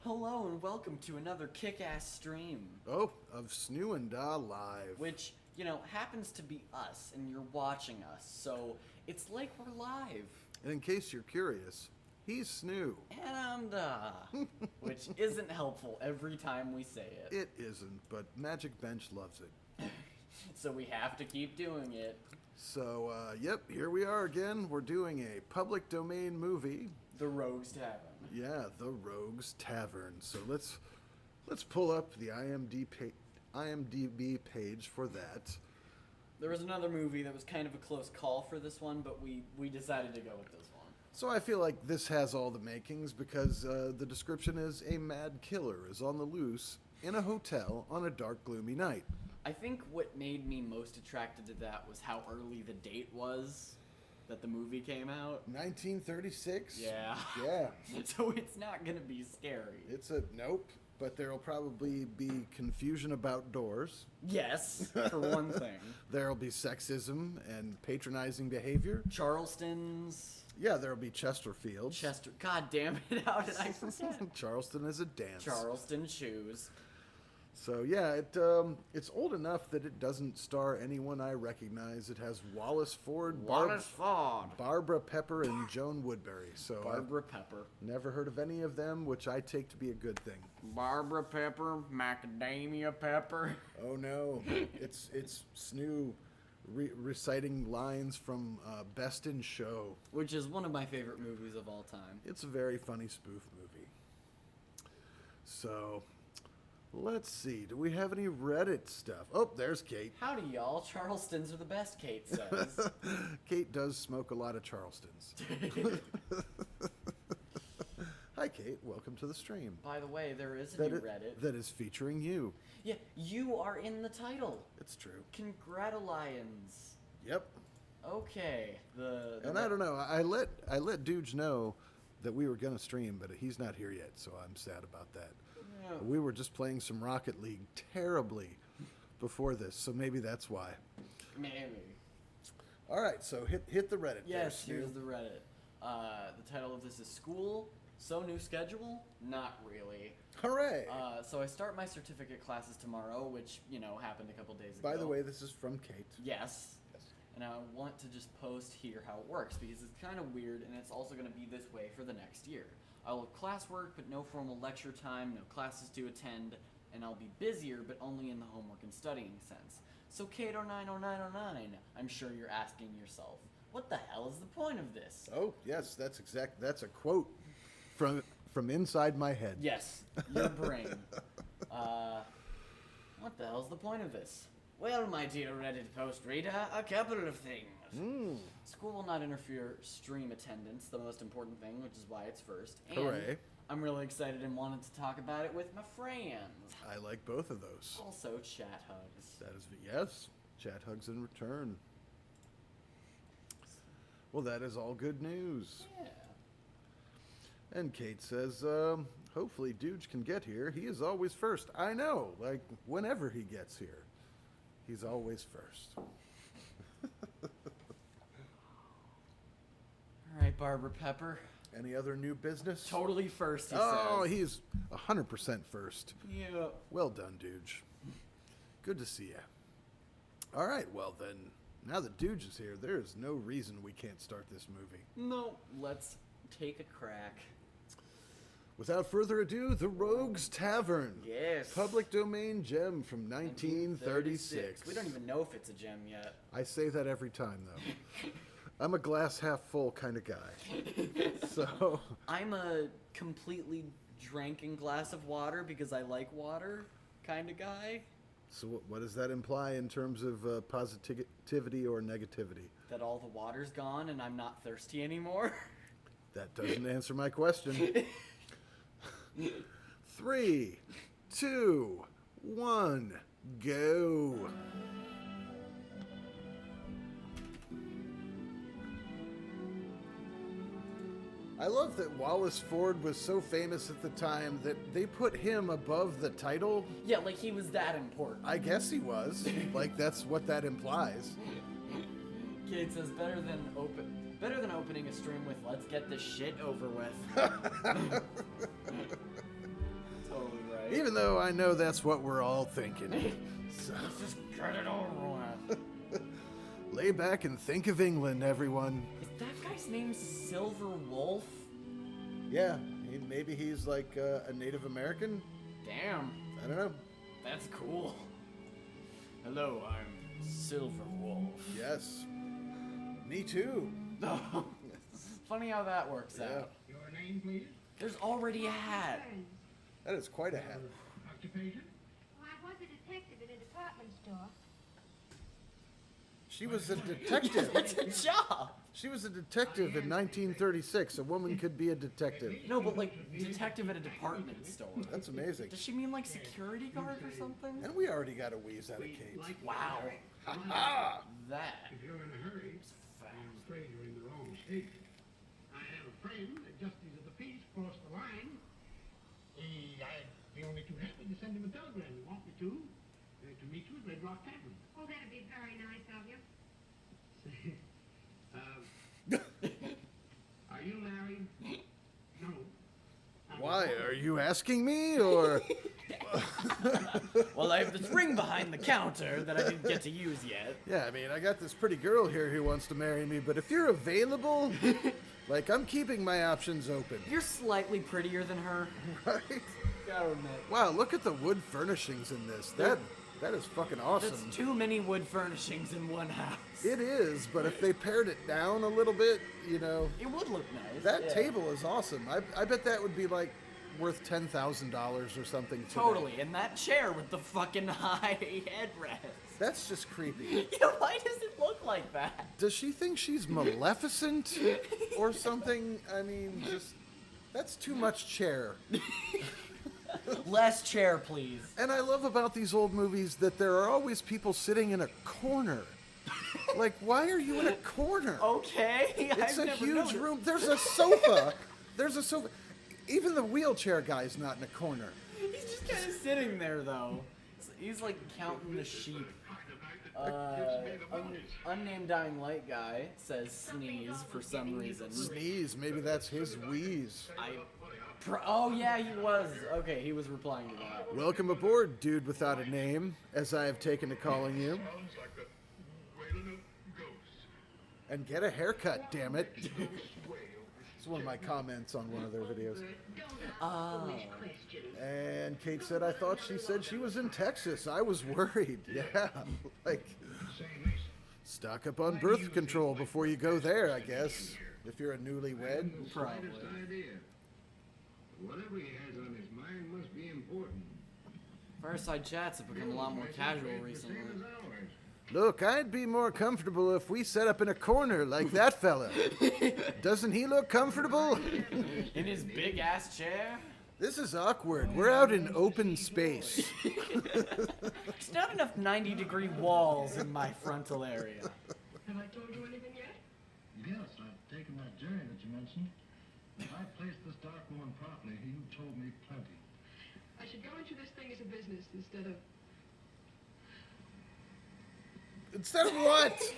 Hello and welcome to another kick-ass stream, Oh, of Snoo and Da Live. which, happens to be us, and you're watching us, so it's like we're live. And in case you're curious, he's Snoo. And I'm Da, which isn't helpful every time we say it. It isn't, but Magic Bench loves it. So we have to keep doing it. So, yep, here we are again. We're doing a public domain movie. The Rogues Tavern. Yeah, The Rogues Tavern. So let's pull up the IMDb page for that. There was another movie that was kind of a close call for this one, but we decided to go with this one. So I feel like this has all the makings because the description is a mad killer is on the loose in a hotel on a dark, gloomy night. I think what made me most attracted to that was how early the date was that the movie came out. 1936? Yeah. Yeah. So it's not gonna be scary. It's a nope, but there'll probably be confusion about doors. Yes, for one thing. There'll be sexism and patronizing behavior. Charleston's. Yeah, there'll be Chesterfield. Chester. God damn it, how did I forget? Charleston is a dance. Charleston shoes. So yeah, it's old enough that it doesn't star anyone I recognize. It has Wallace Ford, Ford. Barbara Pepper, and Joan Woodbury. So Barbara Pepper. I've never heard of any of them, which I take to be a good thing. Barbara Pepper, macadamia pepper. Oh no, it's Snoo reciting lines from Best in Show. Which is one of my favorite movies of all time. It's a very funny spoof movie. So, let's see. Do we have any Reddit stuff? Oh, there's Kate. Howdy, y'all. Charleston's are the best, Kate says. Kate does smoke a lot of Charlestons. Hi, Kate. Welcome to the stream. By the way, there is a new Reddit. That is featuring you. Yeah, you are in the title. It's true. Congratulations. Yep. Okay. And I don't know. I let Dooge know that we were gonna stream, but he's not here yet, so I'm sad about that. Yeah. We were just playing some Rocket League terribly before this, so maybe that's why. Maybe. All right, so hit the Reddit. Yes, there, here's the Reddit. The title of this is School. So new schedule? Not really. Hooray! So I start my certificate classes tomorrow, which, happened a couple days ago. By the way, this is from Kate. Yes. Yes. And I want to just post here how it works, because it's kind of weird, and it's also going to be this way for the next year. I'll have classwork, but no formal lecture time, no classes to attend, and I'll be busier, but only in the homework and studying sense. So Kate 090909, I'm sure you're asking yourself, what the hell is the point of this? Oh, yes, that's a quote from inside my head. Yes, your brain. What the hell's the point of this? Well, my dear Reddit post reader, a couple of things. School will not interfere stream attendance, the most important thing, which is why it's first. And Hooray. I'm really excited and wanted to talk about it with my friends. I like both of those. Also, chat hugs. That is, yes, chat hugs in return. Well, that is all good news. Yeah. And Kate says, hopefully Dooge can get here. He is always first. I know, like, whenever he gets here. He's always first. All right, Barbara Pepper. Any other new business? Totally first, he Oh, says. he's 100% first. Yeah. Well done, Dooge. Good to see you. All right, well then, now that Dooge is here, there is no reason we can't start this movie. No, let's take a crack. Without further ado, The Rogues Tavern. Yes. Public domain gem from 1936. We don't even know if it's a gem yet. I say that every time, though. I'm a glass half full kind of guy. So, I'm a completely drinking glass of water because I like water kind of guy. so what does that imply in terms of positivity or negativity? That all the water's gone and I'm not thirsty anymore. That doesn't answer my question. 3, 2, 1, go. I love that Wallace Ford was so famous at the time that they put him above the title. Yeah, like he was that important. I guess he was. Like, that's what that implies. Kate says better than opening a stream with "Let's get this shit over with." Even though I know that's what we're all thinking. So, Let's just get it over with. lay back and think of England, everyone. Is that guy's name Silver Wolf? Yeah, maybe he's like a Native American? Damn, I don't know. that's cool. Hello, I'm Silver Wolf. Yes. Me too. Funny how that works out. Your name, please? There's already a hat. That is quite a hat. Occupation? Well, I was a detective in a department store. She was a detective. That's a job. She was a detective in 1936. A woman could be a detective. No, but like detective at a department store. That's amazing. Does she mean like security guard or something? And we already got a wheeze out of Kate. Wow. Ha! That. If you're in a hurry, I'm afraid you're in the wrong state. I have a friend, a justice of the peace, crossed the line. I'd be only too happy to send him a telegram. You want me to meet you at Red Rock Tavern. Oh, that'd be very nice of you. Are you married? No. Why? Are you asking me, or? Well, I have this ring behind the counter that I didn't get to use yet. Yeah, I mean, I got this pretty girl here who wants to marry me, but if you're available, like, I'm keeping my options open. You're slightly prettier than her. Right? Gotta admit. Wow, look at the wood furnishings in this. That is fucking awesome. That's too many wood furnishings in one house. It is, but if they pared it down a little bit, you know, It would look nice. that yeah. table is awesome. I bet that would be like worth $10,000 or something. Today. Totally, and that chair with the fucking high headrest. That's just creepy. Yeah, why does it look like that? Does she think she's Maleficent or something? I mean, just that's too much chair. Less chair, please. And I love about these old movies that there are always people sitting in a corner. Like, why are you in a corner? Okay, It's I've a never huge noticed. room. There's a sofa. There's a sofa. Even the wheelchair guy's not in a corner. He's just kind of sitting there, though. He's like counting the sheep. Unnamed Dying Light guy says sneeze for some reason. Sneeze. Maybe that's his wheeze. Oh yeah, he was. Okay, he was replying to that. Welcome aboard, dude without a name, as I have taken to calling you. Sounds like the wailing of ghosts. And get a haircut, damn it. It's one of my comments on one of their videos. Oh. And Kate said, I thought she said she was in Texas. I was worried. Yeah, like, stock up on birth control before you go there, I guess. If you're a newlywed. Probably. Idea. Whatever he has on his mind must be important. Fireside chats have become a lot more casual recently. Same as ours. Look, I'd be more comfortable if we set up in a corner like that fella. Doesn't he look comfortable? In his big ass chair? This is awkward. We're out in open space. There's not enough 90-degree walls in my frontal area. Have I told you anything yet? Yes, I've taken that journey that you mentioned. If I placed this dark woman properly, you told me plenty. I should go into this thing as a business instead of... Instead of what?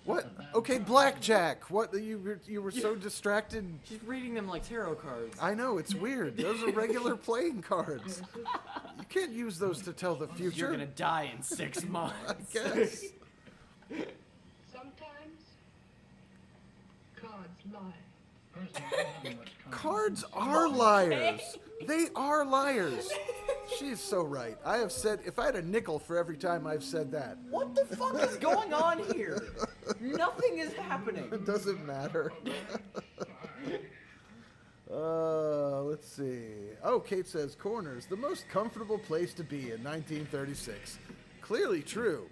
What? Okay, blackjack. What? You were so distracted. She's reading them like tarot cards. I know, it's weird. Those are regular playing cards. You can't use those to tell the future. You're gonna die in 6 months. I guess. Sometimes cards lie. Personally, I don't have much confidence. Cards are liars. They are liars. She's so right. I have said, if I had a nickel for every time I've said that, What the fuck is going on here? Nothing is happening. it doesn't matter. Let's see. Oh, Kate says corners, the most comfortable place to be in 1936. Clearly true.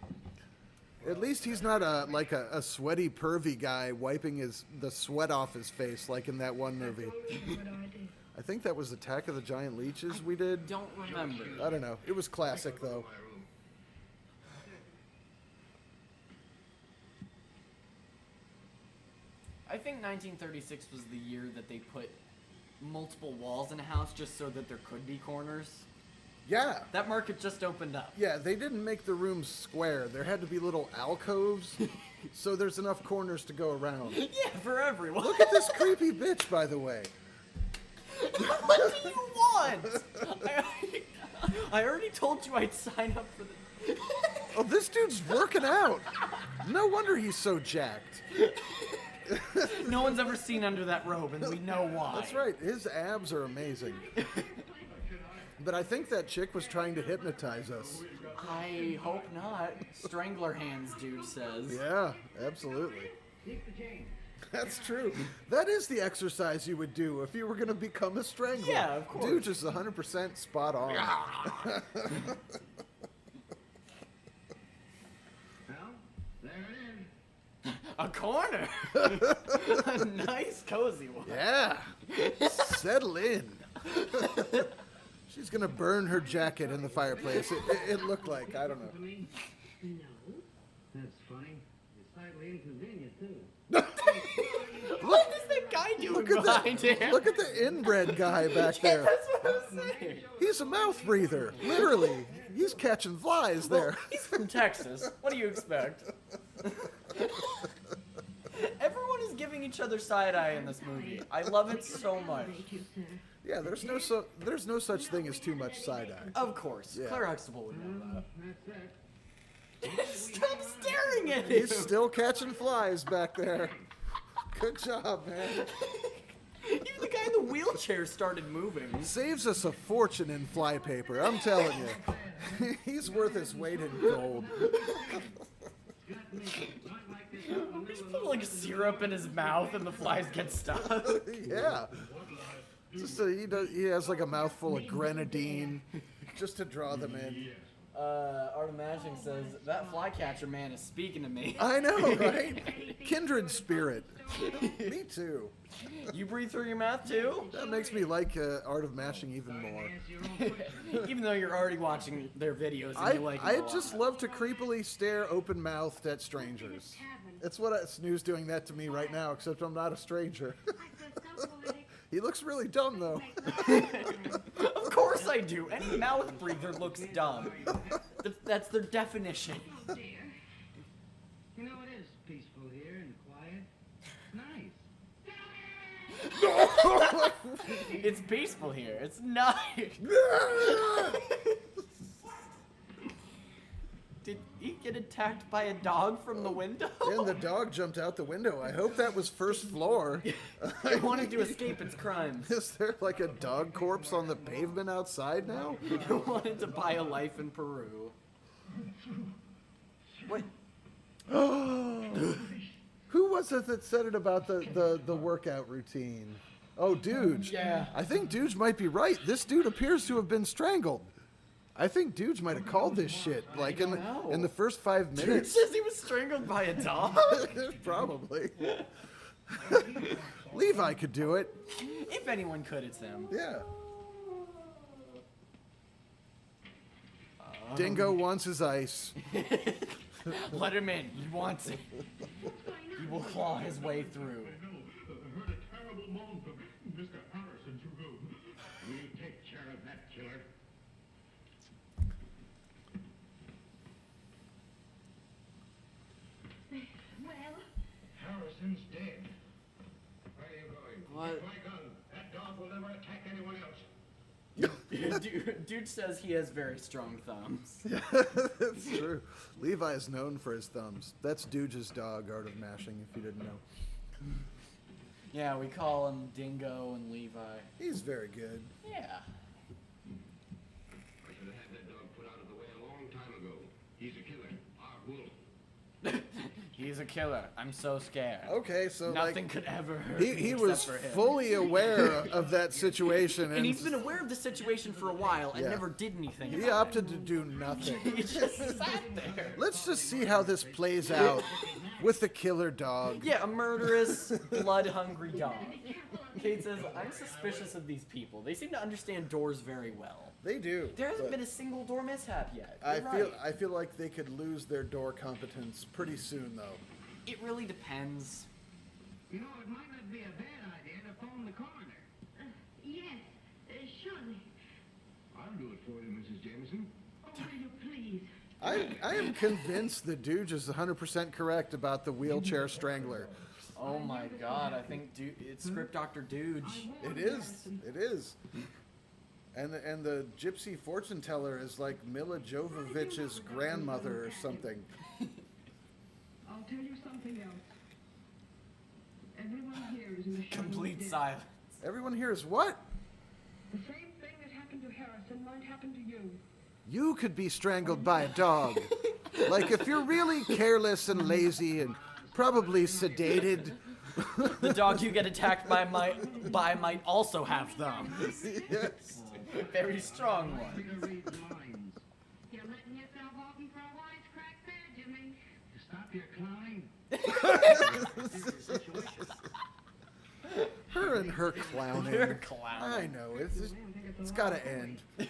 At least he's not a sweaty, pervy guy wiping the sweat off his face like in that one movie. What I did. I think that was Attack of the Giant Leeches we did. Don't remember. I don't know. It was classic though. I think 1936 was the year that they put multiple walls in a house just so that there could be corners. Yeah. That market just opened up. Yeah, they didn't make the rooms square. There had to be little alcoves, so there's enough corners to go around. Yeah, for everyone. Look at this creepy bitch, by the way. What do you want? I already told you I'd sign up for the... Oh, this dude's working out. No wonder he's so jacked. No one's ever seen under that robe, and we know why. That's right. His abs are amazing. But I think that chick was trying to hypnotize us. I hope not. Strangler hands, dude says. Yeah, absolutely. Keep the change. That's true. That is the exercise you would do if you were going to become a strangler. Yeah, of course. Dude, just 100% spot on. Well, there it is. A corner! A nice, cozy one. Yeah. Settle in. She's going to burn her jacket in the fireplace. It looked like, I don't know. Company? No. That's funny. It's slightly inconvenient, too. What is that guy doing Look at behind that. him? Look at the inbred guy back there. That's what I was saying. He's a mouth breather. Literally. He's catching flies there. He's from Texas. What do you expect? Everyone is giving each other side eye in this movie. I love it so much. Yeah, there's no such thing as too much side eye. Of course, Yeah. Claire Huxtable would know that. That's it. Stop staring at him. He's still catching flies back there. Good job, man. Even the guy in the wheelchair started moving. Saves us a fortune in flypaper, I'm telling you. He's worth his weight in gold. He's putting like syrup in his mouth and the flies get stuck. Yeah. Just he has like a mouthful of grenadine just to draw them in. Art of Mashing says, that flycatcher man is speaking to me. I know, right? Kindred spirit. Me too. You breathe through your mouth too? That makes me like Art of Mashing even more. Even though you're already watching their videos and you like I them a just lot. love to creepily stare open-mouthed at strangers. It's what Snoo's doing that to me right now, except I'm not a stranger. He looks really dumb, though. Of course I do. Any mouth breather looks dumb. That's their definition. Oh, dear. You know, it is peaceful here and quiet. Nice. It's peaceful here. It's nice. Did he get attacked by a dog from the window? And the dog jumped out the window. I hope that was first floor. It wanted to escape its crimes. Is there like a dog corpse on the pavement outside now? It wanted to buy a life in Peru. Wait. Who was it that said it about the workout routine? Oh, Dooge. Yeah. I think Dooge might be right. This dude appears to have been strangled. I think Dooge might have called this shit, like in the first 5 Dude minutes. says he was strangled by a dog. Probably. Levi could do it. If anyone could, it's him. Yeah. Dingo wants his ice. Let him in. He wants it. He will claw his way through. I heard a terrible moan from Mr. Harrison's room. Will you take care of that killer? Well, Harrison's dead. Where are you going? What? Get my gun. That dog will never attack anyone else. Dude says he has very strong thumbs. That's true. Levi is known for his thumbs. That's Dooge's dog, Art of Mashing, if you didn't know. Yeah, we call him Dingo and Levi. He's very good. Yeah. I should have had that dog put out of the way a long time ago. He's a killer. Our wolf. He's a killer. I'm so scared. Okay, so Nothing could ever hurt he me was except for him. fully aware of that situation, And he's been aware of the situation for a while and Yeah. never did anything. he about opted to do nothing. it. He just sat there. Let's just see how this plays out with the killer dog. Yeah, a murderous, blood-hungry dog. Kate says, I'm suspicious of these people. They seem to understand doors very well. They do. There hasn't but been a single door mishap yet. I You're right. feel like they could lose their door competence pretty soon, though. It really depends. You know, it might not be a bad idea to phone the coroner. yes, surely. I'll do it for you, Mrs. Jameson. Oh, will you please? I am convinced that Dooge is 100% correct about the wheelchair strangler. Oh my god, I think it's Script Dr. Dooge. It is. It is. And the gypsy fortune teller is like Mila Jovovich's grandmother or something. I'll tell you something else. Everyone here is in the shadow of Complete death. silence. Everyone here is what? The same thing that happened to Harrison might happen to you. You could be strangled by a dog. Like if you're really careless and lazy and probably sedated. The dog you get attacked by might also have thumbs. Yes. Very strong one. Read the lines. You're letting yourself off for a wisecrack there, Jimmy. Stop your clowning. Her and her clowning. You're clowning. I know. It's got to end. I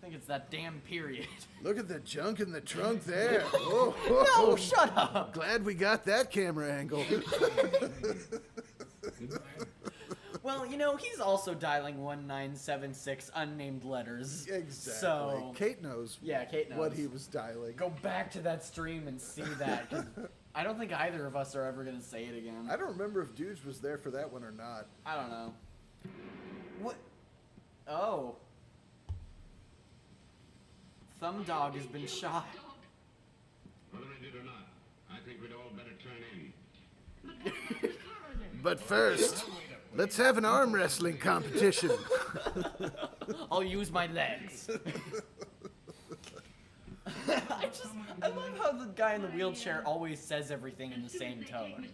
think it's that damn period. Look at the junk in the trunk there. Oh, No, shut up. Glad we got that camera angle. Well, you know, he's also dialing 1976 unnamed letters. Exactly. So, Kate knows yeah, Kate knows. what he was dialing. Go back to that stream and see that. 'Cause I don't think either of us are ever going to say it again. I don't remember if Dudes was there for that one or not. I don't know. What? Oh. Thumb Dog has been shot. Whether I did or not, I think we'd all better turn in. But first, let's have an arm wrestling competition. I'll use my legs. I love how the guy in the wheelchair always says everything in the same tone.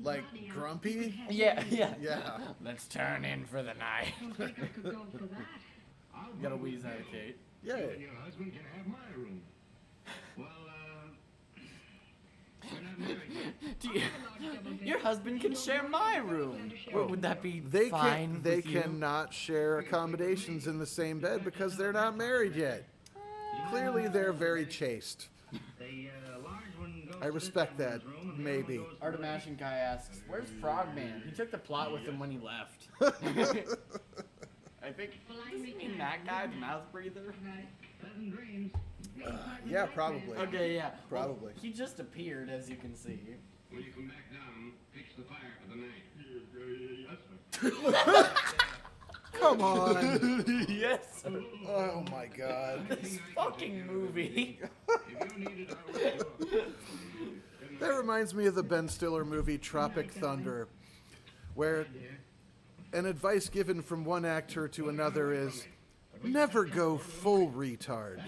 Like grumpy? Yeah. Yeah. Let's turn in for the night. I don't think I could go for that. I'll You gotta go wheeze with out of Kate. Yeah. You and your husband can have my room. Well, we're not married yet. Your husband can share my room. Would that be They fine can. They with you? cannot share accommodations in the same bed because they're not married yet. Clearly, they're very chaste. The large one goes I to this respect that. gentleman's room, and the Maybe. other one goes to Artemasian guy asks, "Where's Frogman? He took the plot with him when he left." I think isn't that guy the mouth breather? Pleasant dreams. Yeah, probably. Okay, yeah. Well, Probably. he just appeared, as you can see. When you come back down, fix the fire for the night. Yes, sir. Come on. Yes. Oh my God. This fucking movie. If you need it, I'll wait you up. That reminds me of the Ben Stiller movie Tropic Thunder, where an advice given from one actor to another is never go full retard.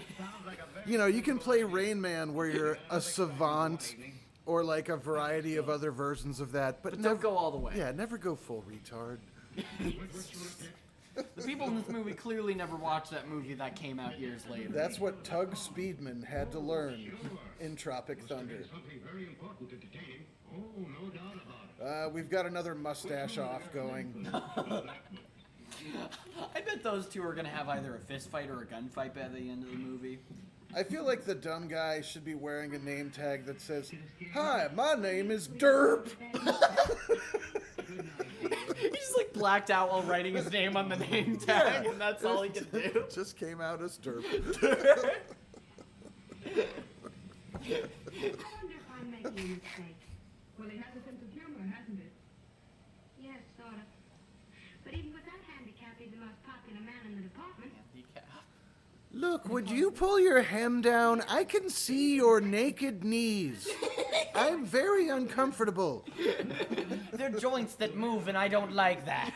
You know, you can play Rain Man where you're a savant or like a variety of other versions of that, but But never don't go all the way. Yeah, never go full retard. The people in this movie clearly never watched that movie that came out years later. That's what Tug Speedman had to learn in Tropic Thunder. Something very important to detain him. Oh, no doubt about it. We've got another mustache off going. I bet those two are gonna have either a fist fight or a gunfight by the end of the movie. I feel like the dumb guy should be wearing a name tag that says, "Hi, my name is Derp." He just like blacked out while writing his name on the name tag, and that's all he can do. Just came out as Derp. I wonder if I'm making a mistake. Well, it has a sense of humor, hasn't it? Yes, sort of. But even with that handicap, he's the most popular man in the department. Look, would you pull your hem down? I can see your naked knees. I'm very uncomfortable. They're joints that move, and I don't like that.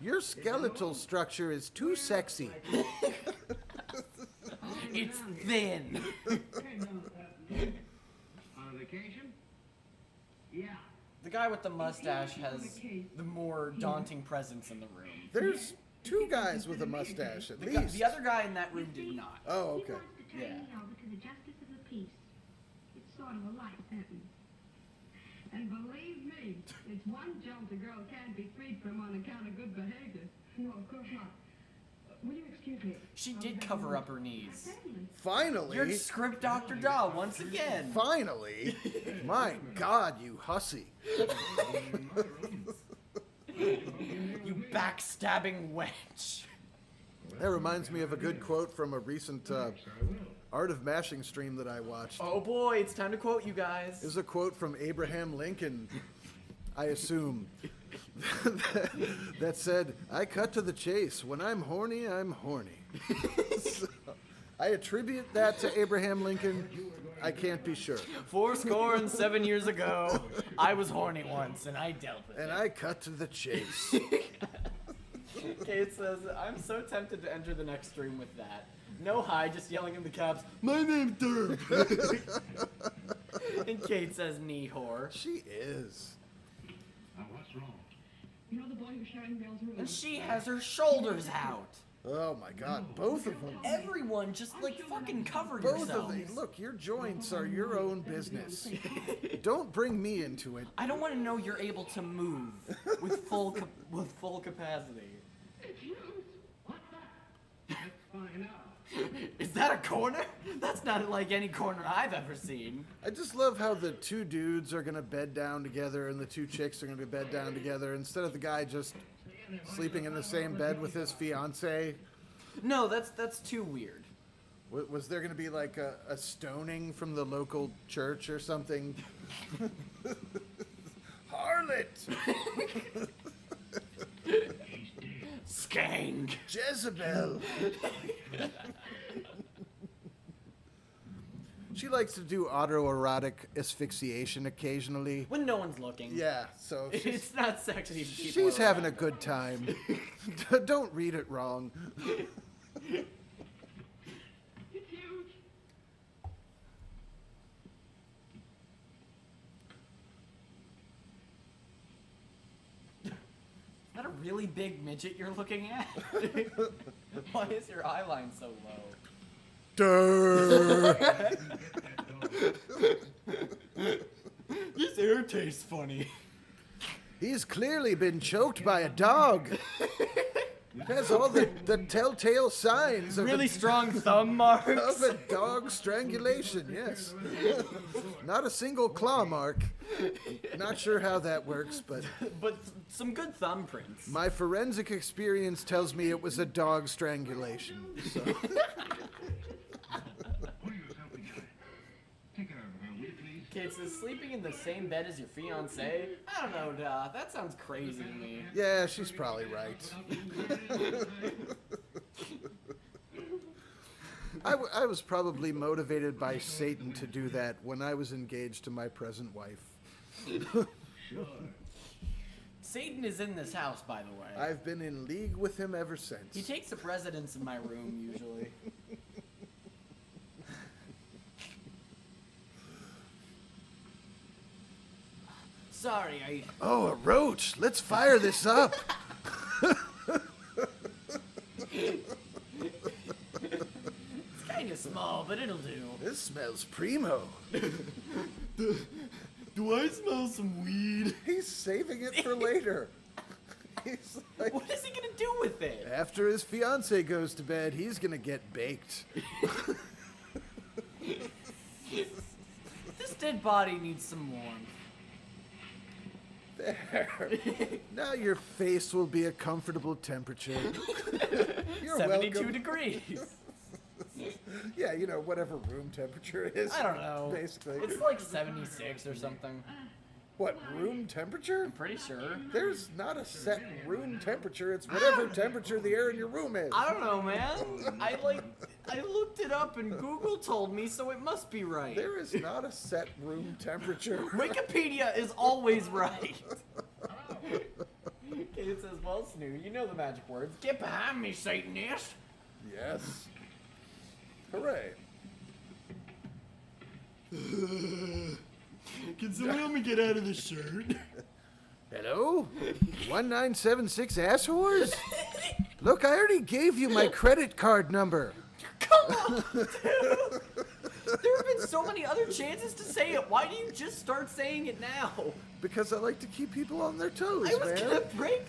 Your skeletal structure is too sexy. It's thin. On a vacation? Yeah. The guy with the mustache has the more daunting presence in the room. There's two guys with a mustache at The, guy, least. the other guy in that room did not. Oh, He okay. wants to turn Yeah. me over to the justice of the peace. It's sort of a light sentence. And believe me, it's one jump a girl can't be freed from on account of good behavior. No, of course not. Will you excuse me? She did cover up her knees. Certainly. Finally. You're script Dr. Da once again. Finally. My God, you hussy. You backstabbing wench. That reminds me of a good quote from a recent Art of Mashing stream that I watched. Oh boy, it's time to quote you guys. Is a quote from Abraham Lincoln, I assume. that said, I cut to the chase. When I'm horny, I'm horny. So, I attribute that to Abraham Lincoln. I can't be sure. 7 years ago, I was horny once, and I dealt with And it. I cut to the chase. Kate says, I'm so tempted to enter the next room with that. No hi, just yelling in the caps, my name's Dirk. And Kate says, knee whore. She is. Now, what's wrong? You know the boy who's sharing Bill's room? And she has her shoulders out. Oh my God, both of them. Everyone just like fucking cover Both yourself. of them. Look, your joints are your own business. Don't bring me into it. I don't want to know you're able to move with full capacity. What's that? Let's find out. Is that a corner? That's not like any corner I've ever seen. I just love how the two dudes are gonna bed down together and the two chicks are gonna be bed down together instead of the guy just sleeping in the same bed with his fiance. No, that's too weird. Was there gonna be like a stoning from the local church or something? Harlot! Skank. Jezebel! She likes to do autoerotic asphyxiation occasionally. When no one's looking. Yeah, so It's not sexy to people she's having a around. good time. Don't read it wrong. It's huge. Is that a really big midget you're looking at? Why is your eye line so low? Durr. This air tastes funny. He's clearly been choked by a dog. Has all the telltale signs of, Really strong thumb marks. of a dog strangulation, yes. Not a single claw mark. Not sure how that works, but But some good thumbprints. my forensic experience tells me it was a dog strangulation. So. Pull yourself together. Take care of her, will you please? Kate says, sleeping in the same bed as your fiance? I don't know, that sounds crazy to me. Yeah, she's probably right. I was probably motivated by Satan to do that when I was engaged to my present wife. Satan is in this house, by the way. I've been in league with him ever since. He takes up residence in my room, usually. Sorry, I... Oh, a roach! Let's fire this up! It's kind of small, but it'll do. This smells primo. Do I smell some weed? He's saving it for later. He's like, What is he gonna do with it? after his fiance goes to bed, he's gonna get baked. This dead body needs some warmth. There. Now your face will be a comfortable temperature. You're 72 welcome. degrees. Yeah, you know, whatever room temperature it is. I don't know. Basically. It's like 76 or something. What, room temperature? I'm pretty sure. There's not a set room temperature. It's whatever temperature the air in your room is. I don't know, man. I looked it up and Google told me, so it must be right. There is not a set room temperature. Wikipedia is always right. It says, well, Snoo, you know the magic words. Get behind me, Satanist. Yes. Hooray. Can someone help me get out of this shirt? Hello? 1976 ass whores? Look, I already gave you my credit card number. Come on, dude. There have been so many other chances to say it. Why do you just start saying it now? Because I like to keep people on their toes, I was man. gonna break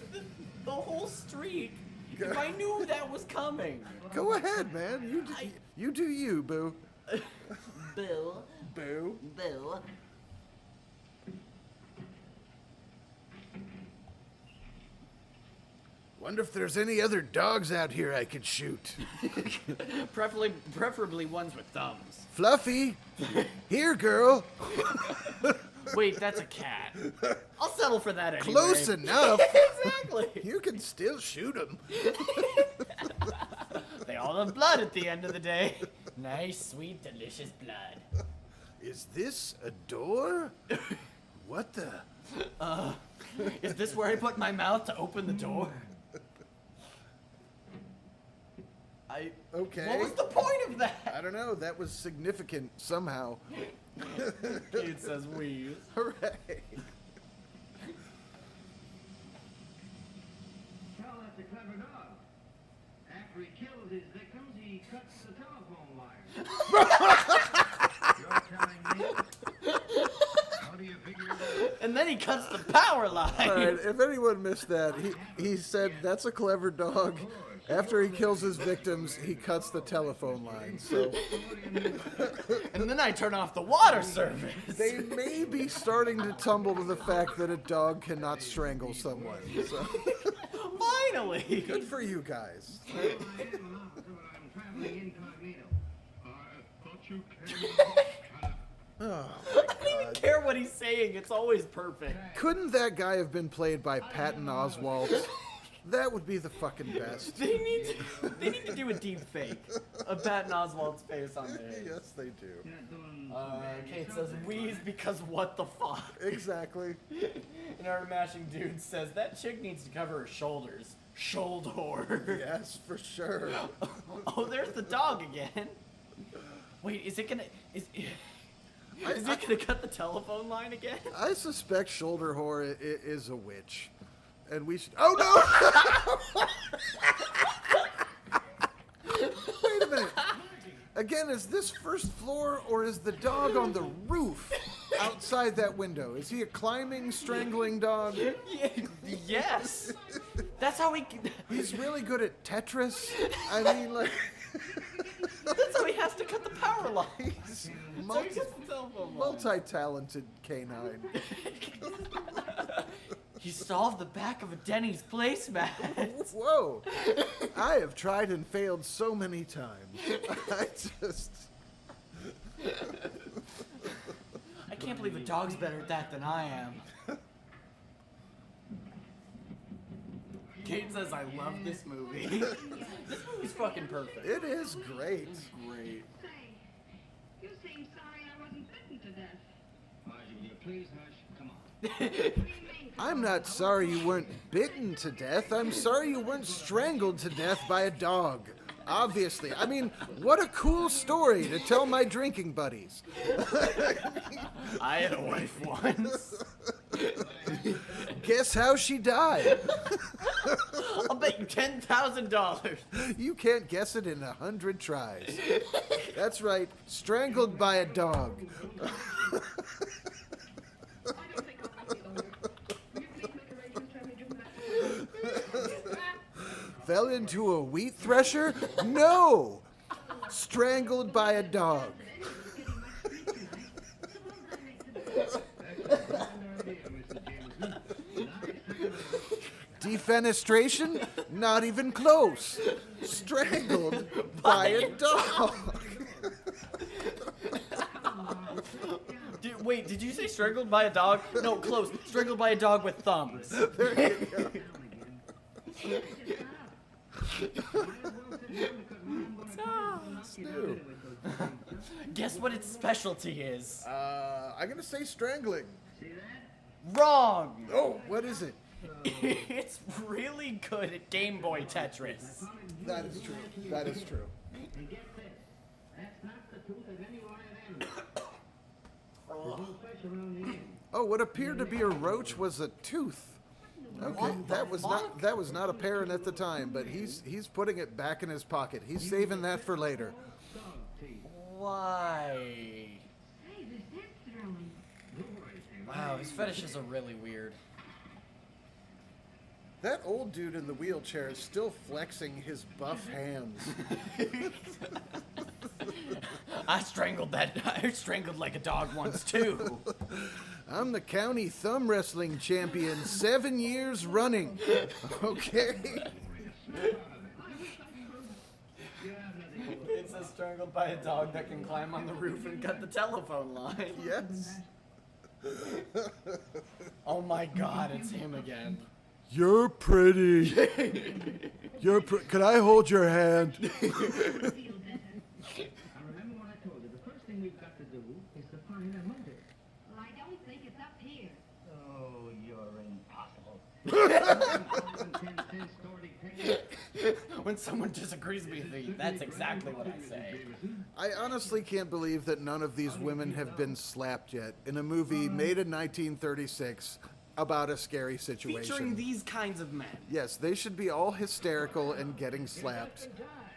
the whole streak if I knew that was coming. Go ahead, man. You do you, boo. Bill. Boo. Bill. Wonder if there's any other dogs out here I could shoot. Preferably ones with thumbs. Fluffy, here, girl. Wait, that's a cat. I'll settle for that anyway. Close enough. Exactly. You can still shoot him. They all have blood at the end of the day. Nice, sweet, delicious blood. Is this a door? What the? Is this where I put my mouth to open the door? Okay. What was the point of I that? don't know. That was significant somehow. Kate says wheeze. Hooray. Well, that's a clever dog. After he kills his victims, he cuts the telephone wire. You're telling me? How do you figure it out? And then he cuts the power line. All right, if anyone missed that, he said that's a clever dog. After he kills his victims, he cuts the telephone line. So And then I turn off the water service. they may be starting to tumble to the fact that a dog cannot strangle someone. So Finally. good for you guys. I am an officer, but I'm traveling incognito. I thought you came. Oh, I don't even care what he's saying. It's always perfect. couldn't that guy have been played by Patton Oswalt? That would be the fucking best. They need to do a deep fake of Patton Oswalt's face on there. Yes, they do. You're not doing so bad Kate yourself, says then, wheeze because what the fuck? Exactly. And our mashing dude says that chick needs to cover her shoulders. Shoulder. Yes, for sure. Oh, there's the dog again. Wait, is it gonna cut the telephone line again? I suspect shoulder whore is a witch. And we should. Oh no! Wait a minute. Again, is this first floor or is the dog on the roof outside that window? Is he a climbing, strangling dog? Yes. That's how He's really good at Tetris. I mean, like. That's how he has to cut the power line. He's So he cuts the telephone line. multi-talented canine. He solved the back of a Denny's placemat. Whoa! I have tried and failed so many times. I just. I can't believe a dog's better at that than I am. Kate says I love this movie. This movie's fucking perfect. It is great. It's great. Say, you seem sorry I wasn't bitten to death. Margie, please hush. Come on. What do you mean? I'm not sorry you weren't bitten to death. I'm sorry you weren't strangled to death by a dog. Obviously. I mean, what a cool story to tell my drinking buddies. I had a wife once. Guess how she died? I'll bet you $10,000. You can't guess it in 100 tries. That's right, strangled by a dog. I don't think I'll have you longer. Will you please make arrangements to have me driven back? Fell into a wheat thresher? No! Strangled by a dog. Defenestration? Not even close. Strangled by a dog. Wait, did you say strangled by a dog? No, close. Strangled by a dog with thumbs. Stew. Guess what its specialty is? I'm gonna say strangling. Wrong. Oh, what is it? It's really good at Game Boy Tetris. That is true. That is true. And get this. That's not the tooth of any live animal. There's no flesh around the end. Oh, what appeared to be a roach was a tooth. Okay, that was not apparent at the time, but he's putting it back in his pocket. He's saving that for later. Dog teeth. Why? Hey, this is thrilling. Wow, his fetishes are really weird. That old dude in the wheelchair is still flexing his buff hands. I strangled like a dog once too. I'm the county thumb wrestling champion 7 years running. Okay. It says strangled by a dog that can climb on the roof and cut the telephone line. Yes. Oh my god, it's him again. You're pretty. Could I hold your hand? Now remember what I told you. The first thing we've got to do is to find a motive. Well, I don't think it's up here. Oh, you're impossible. When someone disagrees with me, that's exactly what I say. I honestly can't believe that none of these women have been slapped yet in a movie made in 1936 about a scary situation. Featuring these kinds of men. Yes, they should be all hysterical and getting slapped.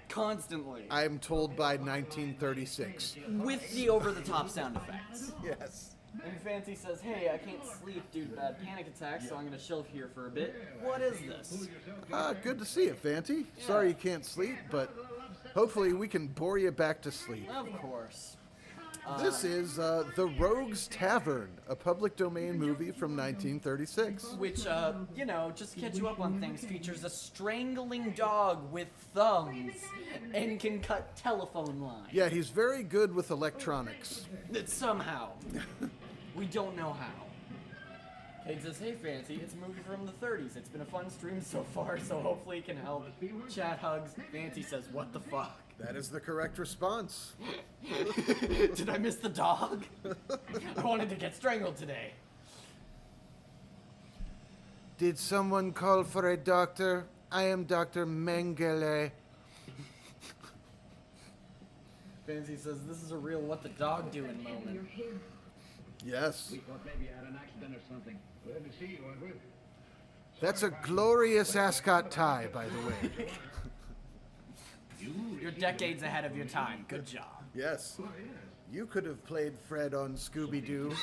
Constantly. I'm told by 1936. With the over-the-top sound effects. Yes. And Fancy says, hey, I can't sleep due to bad panic attacks, so I'm going to chill here for a bit. What is this? Good to see you, Fanty. Sorry you can't sleep, but hopefully we can bore you back to sleep. Of course. This is The Rogue's Tavern, a public domain movie from 1936. Which, you know, just to catch you up on things, features a strangling dog with thumbs and can cut telephone lines. Yeah, he's very good with electronics. Somehow. We don't know how. Kate says, hey Fancy, it's a movie from the 30s. It's been a fun stream so far, so hopefully it can help. Chat hugs. Fancy says, what the fuck? That is the correct response. Did I miss the dog? I wanted to get strangled today. Did someone call for a doctor? I am Dr. Mengele. Fancy says, this is a real what the dog doing moment. Yes. Thought maybe you had an accident or something. Glad to see you, Edward. That's a glorious ascot tie, by the way. You're decades ahead of your time. Good job. Yes. You could have played Fred on Scooby-Doo.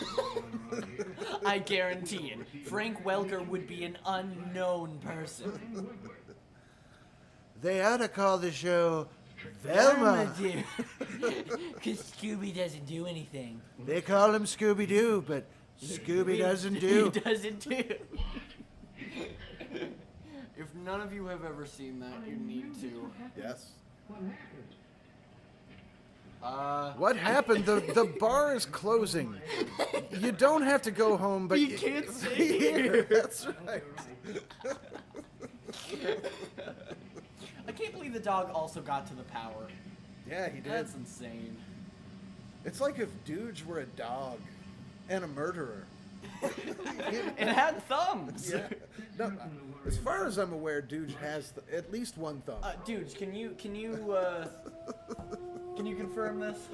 I guarantee it. Frank Welker would be an unknown person. They ought to call the show Velma. Because Scooby doesn't do anything. They call him Scooby-Doo, but Scooby doesn't do. He doesn't do. If none of you have ever seen that, you need to. Yes. What happened? What happened? The bar is closing. You don't have to go home, but You can't stay here. That's right. I can't believe the dog also got to the power. Yeah, he did. That's insane. It's like if Dooge were a dog and a murderer. It had thumbs. Yeah. No, as far as I'm aware, Dooge has at least one thumb. Dude, can you confirm this?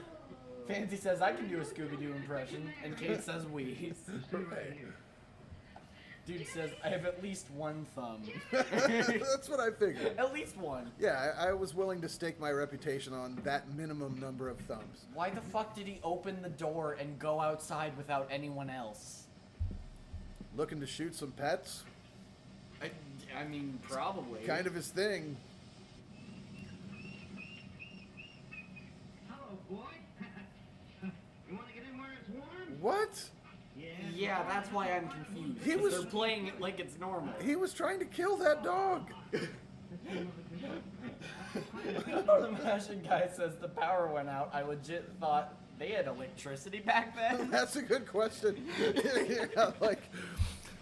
Fancy says I can do a Scooby-Doo impression, and Kate says we. Dude says I have at least one thumb. That's what I figured. At least one. Yeah, I was willing to stake my reputation on that minimum number of thumbs. Why the fuck did he open the door and go outside without anyone else? Looking to shoot some pets? I mean, probably. Kind of his thing. Hello, boy. You want to get in where it's warm? What? Yeah, that's why I'm confused. He 'Cause was- they're playing it like it's normal. He was trying to kill that dog. The Martian guy says the power went out. I legit thought they had electricity back then. That's a good question. Yeah,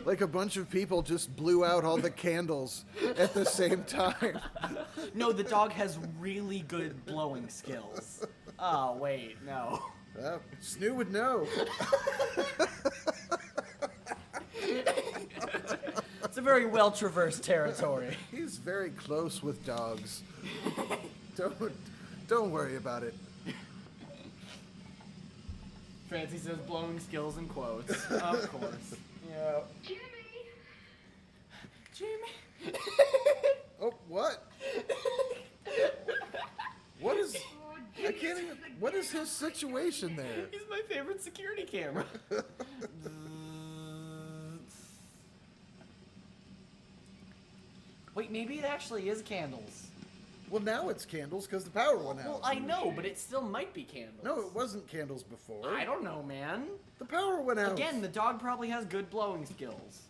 like a bunch of people just blew out all the candles at the same time. No, the dog has really good blowing skills. Oh, wait, no. Snoo would know. It's a very well-traversed territory. He's very close with dogs. Don't worry about it. Fancy says blowing skills in quotes. Of course. Yeah. Jimmy! Oh, what? What is? I can't even. What is his situation there? He's my favorite security camera. Wait, maybe it actually is candles. Well, now it's candles because the power went out. Well, I know, but it still might be candles. No, it wasn't candles before. I don't know, man. The power went out. Again, the dog probably has good blowing skills.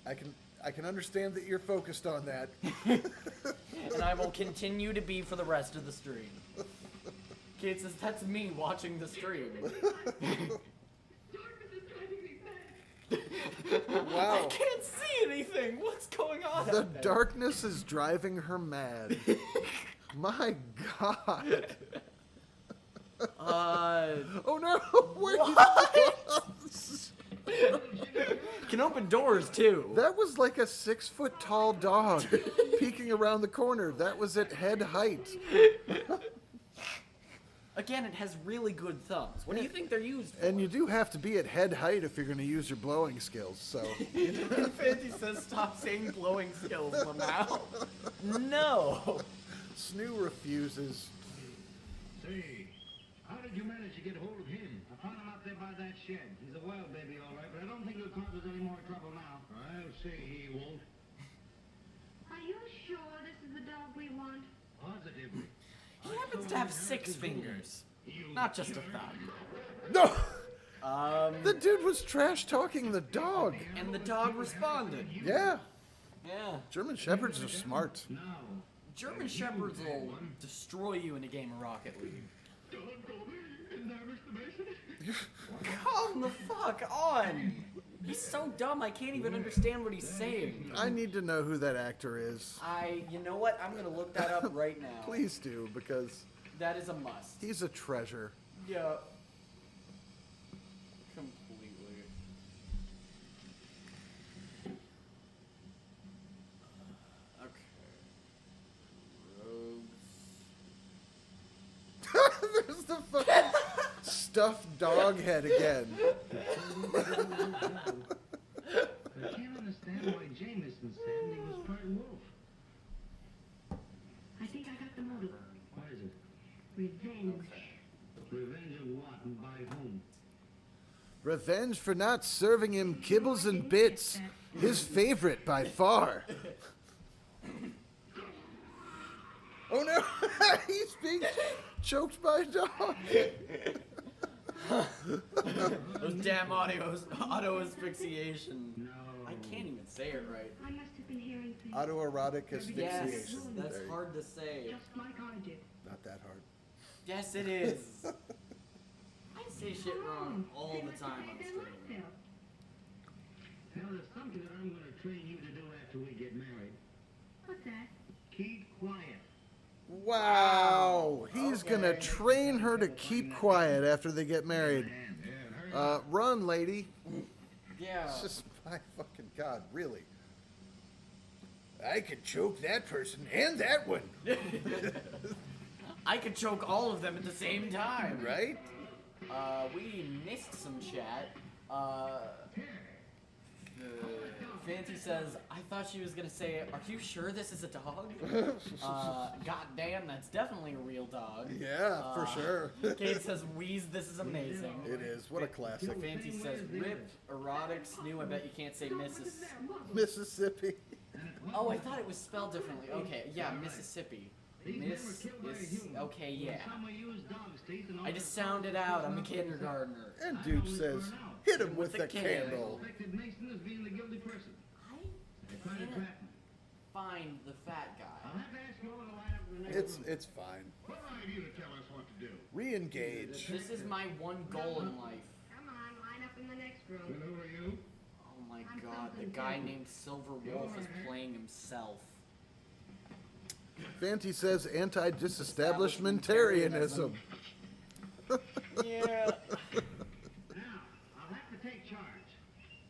I can understand that you're focused on that. And I will continue to be for the rest of the stream. Kate says, that's me watching the stream. Wow. I can't see anything. What's going on? The out there? darkness is driving her mad. My God. Oh no! Wait. Can open doors too. That was like a 6-foot tall dog peeking around the corner. That was at head height. Again, it has really good thumbs. What do you think they're used for? And you do have to be at head height if you're going to use your blowing skills. So Fancy says stop saying blowing skills, Lamau. No. Snoo refuses. Say, how did you manage to get hold of him? I found him out there by that shed. He's a wild baby, all right, but I don't think he'll cause us any more trouble now. I'll say he won't. Are you sure this is the dog we want? Positively. He happens to have 6 fingers, not just a thumb. No! The dude was trash talking the dog. And the dog responded. Yeah. Yeah. German Shepherds are smart. No. German Shepherds will destroy you in a game of Rocket League. Calm the fuck on! He's so dumb, I can't even understand what he's saying. I need to know who that actor is. You know what? I'm gonna look that up right now. Please do, because That is a must. he's a treasure. Yeah. Completely. Okay. Rogues. There's the fucking stuffed dog head again. I can't understand why Jameson said he was part wolf. I think I got the motive. What is it? Revenge. Revenge of what and by whom? Revenge for not serving him kibbles and bits. His favorite by far. Oh no! He's being choked by a dog. Those damn auto asphyxiation. No. I can't even say it right. I must have been hearing things. Autoerotic asphyxiation. Yes, that's There you- hard to say. Just like I did. Not that hard. Yes, it is. I say shit wrong all They the must time have on made their stream. mind up. Now, there's something that I'm going to train you to do after we get married. What's that? Keep quiet. Wow. He's gonna Okay. train her to keep quiet after they get married. Run, lady. Yeah. It's just, my fucking God, really. I could choke that person and that one, I could choke all of them at the same time. right? We missed some chat. Fancy says, I thought she was gonna say, are you sure this is a dog? God damn, that's definitely a real dog. Yeah, for sure. Kate says, Wheeze, this is amazing. It is. What a classic. Fancy says, Rip, erotic, Snoo, I bet you can't say Mrs. Mississippi. Oh, I thought it was spelled differently. Okay, yeah, Mississippi. Miss is, okay, yeah. I just sounded out, I'm a kindergartner. And dude says, hit him with the the candle. candle. Suspected Mason as being the guilty person. They tried to can't trap him. find the fat I'll guy. have to ask you all to line up in the next room. It's fine. What right you to tell us what to do? Re-engage. This is my one goal in life. Come on, line up in the next room. And who are you? Oh my god, the guy named Silver Wolf is playing himself. Fanti says anti-disestablishmentarianism. Yeah. Now, I'll have to take charge.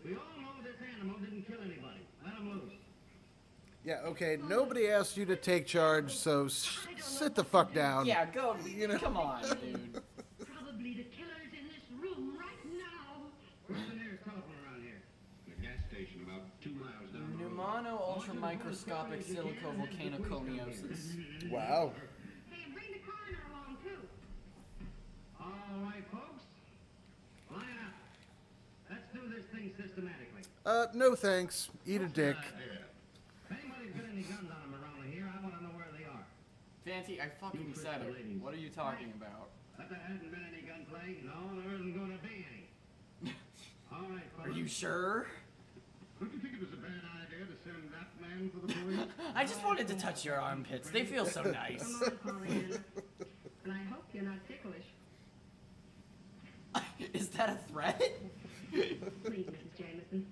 We all know this animal didn't kill anybody. Let him loose. Yeah, okay, nobody asked you to take charge, so sit the fuck down. Yeah, go. You know. Come on, dude. Probably the killer's in this room right now. Where's the nearest telephone around here? The gas station about 2 miles down the road. Pneumono ultramicroscopic silicovolcanoconiosis. Wow. Hey, bring the coroner along too. All right, folks. Line up. Let's do this thing systematically. No thanks. Eat a dick. If anybody's got any guns on them around here, I want to know where they are. Fancy, I fucking said it. What are you talking about? But there hasn't been any gunplay. No, there isn't going to be any. All right, Are fellas. you sure? Don't you think it was a bad idea to send that man for the police? I just wanted to touch your armpits. They feel so nice. Come on, Pollyanna. And I hope you're not ticklish. Is that a threat? Please, Mrs. Jameson.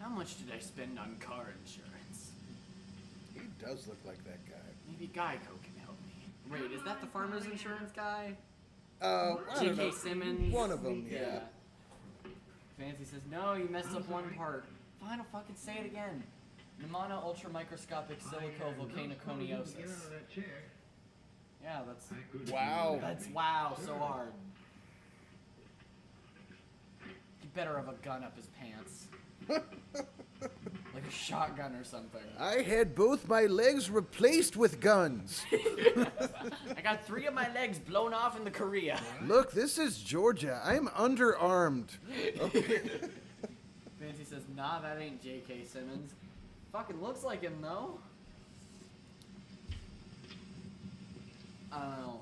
How much did I spend on car insurance? He does look like that guy. Maybe Geico can help me. Wait, is that the farmer's insurance guy? I don't J.K. know. Simmons? One of them, yeah. Fancy says, no, you messed up one part. Fine, I'll fucking say it again. Pneumona ultramicroscopic silicovolcanoconiosis. Get out of that chair. Yeah, that's... Wow. That's wow, so hard. He better have a gun up his pants. Like a shotgun or something. I had both my legs replaced with guns. I got 3 of my legs blown off in the Korea. Look, this is Georgia. I'm underarmed. Fancy says, nah, that ain't J.K. Simmons. Fucking looks like him, though. I don't know.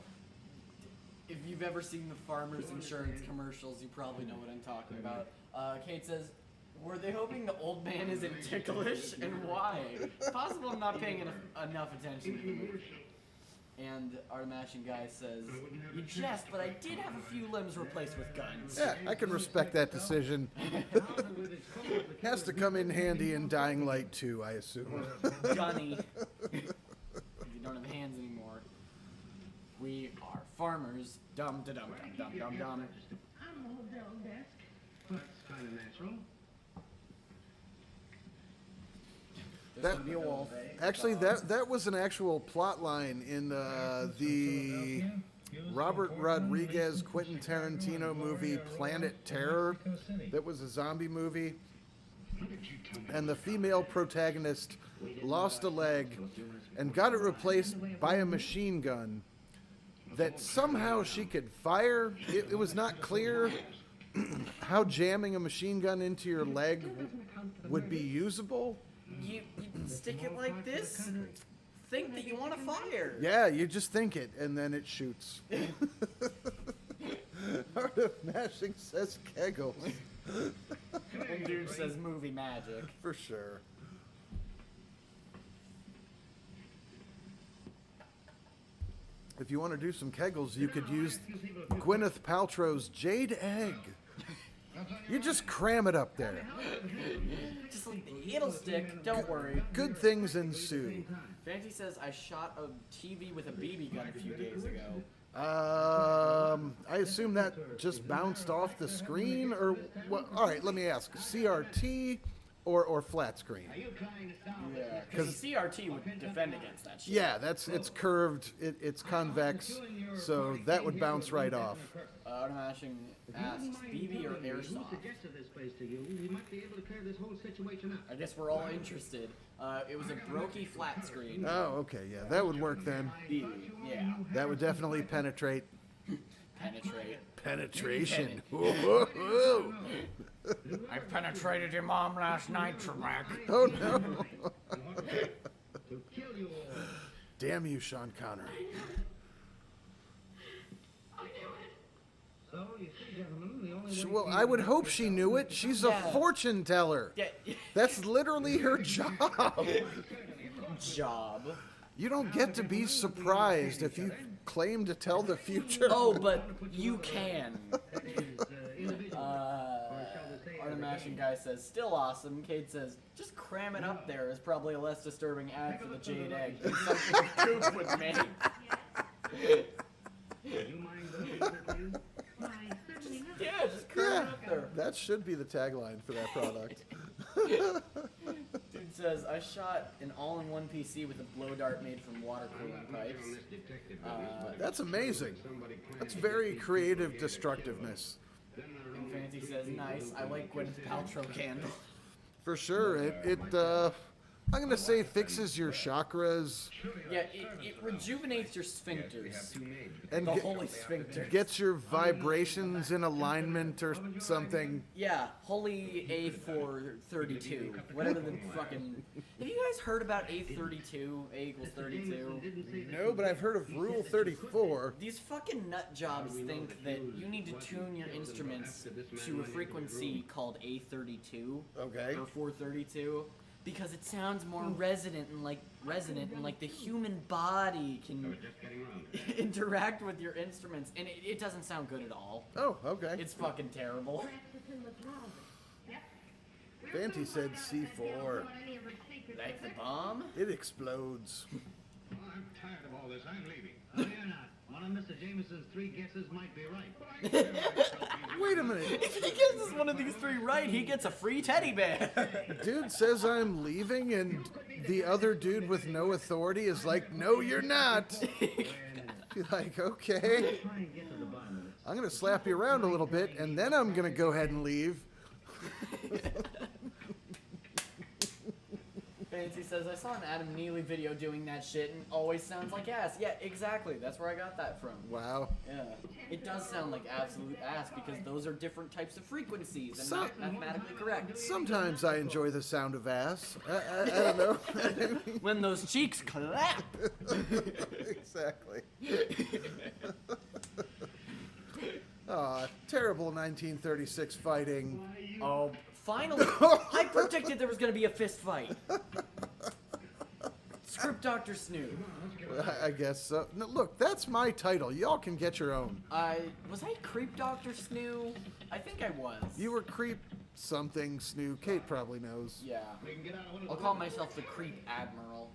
If you've ever seen the farmer's insurance commercials, you probably know what I'm talking about. Kate says, were they hoping the old man isn't ticklish, and why? It's possible I'm not paying enough attention to the movie. And our mashing guy says, you jest, but I did have a few limbs replaced with guns. Yeah, I can respect that decision. Has to come in handy in Dying Light 2, I assume. Gunny. You don't have hands anymore. We are farmers. Dum da dum dum dum dum dum. I'm a hotel desk. That's kind of natural. There's gonna be a wolf. Actually, that was an actual plot line in the Robert Rodriguez Quentin Tarantino movie Planet Terror. That was a zombie movie. And the female protagonist lost a leg and got it replaced by a machine gun that somehow she could fire. It was not clear how jamming a machine gun into your leg would be usable. You stick it like this, think that you want to fire. Yeah, you just think it, and then it shoots. Art of Mashing says kegels. And dude says movie magic. For sure. If you want to do some kegels, you could use Gwyneth Paltrow's Jade Egg. You just cram it up there. Just like, it'll stick, don't worry. Good things ensue. Fancy says I shot a TV with a BB gun a few days ago. I assume that just bounced off the screen, or what? All right, let me ask: CRT or flat screen? Yeah, because CRT would defend against that shit. Yeah, it's curved, it's convex, so that would bounce right off. Automashing asks, BB or airsoft? I guess we're all interested. It was a brokey flat screen. Oh, okay, yeah, that would work then. BB, yeah. That would definitely penetrate. Penetrate. Penetration. Whoa, whoa. I penetrated your mom last night, Trebek. Oh no. Damn you, Sean Connery. So, you see, gentlemen, the only way Well, I would hope she knew it. She's a Yeah. fortune teller. Yeah. That's literally her job. Job. You don't get to be surprised if you claim to tell the future. Oh, but you can. Automashing guy says, still awesome. Kate says, just cram it up there is probably a less disturbing ad for the Jade Egg than something Coop would make. Why, certainly not. Yeah, just cram it up there. That should be the tagline for that product. Dude says, I shot an all-in-one PC with a blow dart made from water cooling pipes. That's amazing. That's very creative destructiveness. And Fancy says, nice, I like Gwyneth Paltrow candle. For sure. I'm going to say fixes your chakras. Yeah, it rejuvenates your sphincters. And The holy sphincter. gets your vibrations in alignment or something. Yeah, holy A432. Whatever the fucking... Have you guys heard about A32? A equals 32? No, but I've heard of Rule 34. These fucking nut jobs think that you need to tune your instruments to a frequency called A32. Okay. Or 432. Because it sounds more resonant and like the human body can interact with your instruments, and it doesn't sound good at all. Oh, okay. It's fucking terrible. Perhaps it's in the closet. Yep. We're Fancy said C4. Like the bomb? It explodes. Oh, I'm tired of all this. I'm leaving. Oh, you're not. One of Mr. Jameson's 3 guesses might be right. Wait a minute. If he guesses one of these 3 right, he gets a free teddy bear. Dude says I'm leaving, and the other dude with no authority is like, no, you're not. You're like, okay. Try and get to the bottom of it. I'm going to slap you around a little bit, and then I'm going to go ahead and leave. Fancy says, I saw an Adam Neely video doing that shit and always sounds like ass. Yeah, exactly. That's where I got that from. Wow. Yeah. It does sound like absolute ass because those are different types of frequencies and not mathematically correct. Sometimes I enjoy the sound of ass. I don't know. When those cheeks clap. Exactly. Terrible 1936 fighting. Oh, finally! I predicted there was going to be a fist fight. Script Dr. Snoop. I guess so. No, look, that's my title. Y'all can get your own. Was I Creep Dr. Snoop? I think I was. You were Creep something, Snoo. Kate probably knows. Yeah. I'll call myself the Creep Admiral.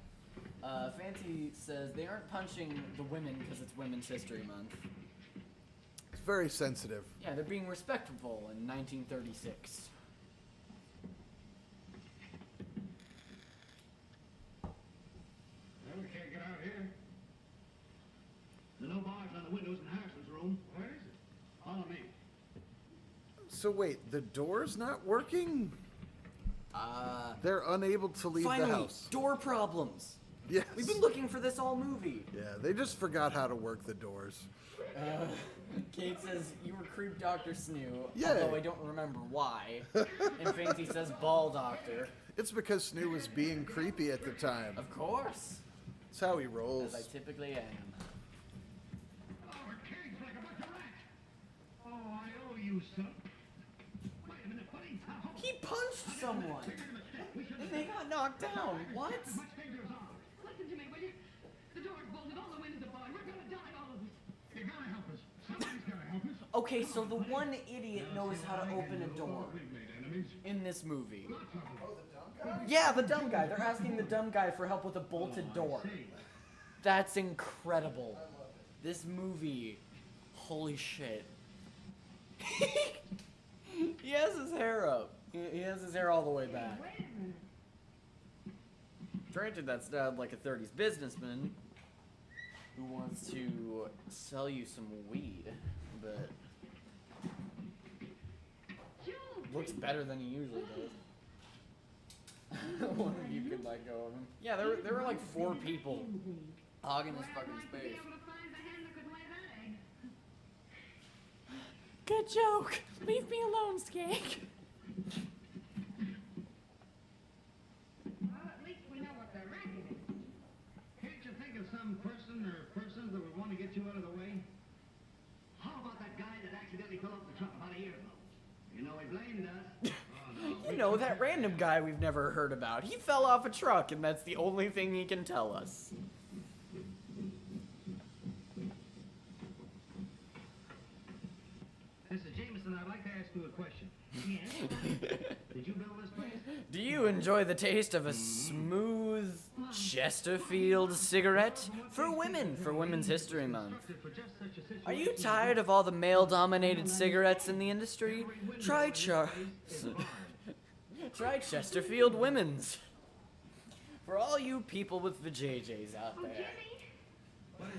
Fancy says they aren't punching the women because it's Women's History Month. It's very sensitive. Yeah, they're being respectful in 1936. Well, we can't get out here. There are no bars on the windows in Harrison's room. Where is it? Follow me. So wait, the door's not working? They're unable to leave Finally, the house. door problems. Yes. We've been looking for this all movie. Yeah, they just forgot how to work the doors. Kate says, you were Creep Dr. Snoo, Yay. although I don't remember why. And Fancy says, Ball Doctor. It's because Snoo was being creepy at the time. Of course, That's how he rolls. as I typically am. Oh, we're caged like a bunch of rats. Oh, I owe you some. Wait a minute, buddy. He punched someone, and they got knocked down. What? Much dangerous on. Listen to me, will you? The door's bolted, all the windows are barred. We're gonna die, all of us. You gotta help us. Somebody's gotta help us. Okay, so the one idiot knows how to open a door We've made enemies. in this movie. Yeah, the dumb guy. They're asking the dumb guy for help with a bolted door. That's incredible. This movie, holy shit. He has his hair up. He has his hair all the way back. Wait a minute. Granted, that's not like a 30s businessman who wants to sell you some weed, but looks better than he usually does. One of you could let go of him. Yeah, there were like 4 people hogging his fucking I'd like to be space. able to find the hen that could lay that egg. Good joke. Leave me alone, Skank. Well, at least we know what the racket is. Can't you think of some person or persons that would want to get you out of the way? How about that guy that accidentally fell off the truck about a year ago? You know he blamed us. You know, that random guy we've never heard about. He fell off a truck, and that's the only thing he can tell us. Mr. Jameson, I'd like to ask you a question. Yes. Did you build this place? Do you enjoy the taste of a smooth Chesterfield cigarette? For women, for Women's History Month. For just such a situation. Are you tired of all the male-dominated cigarettes in the industry? Try Chesterfield Women's. For all you people with vajayjays out Oh, there.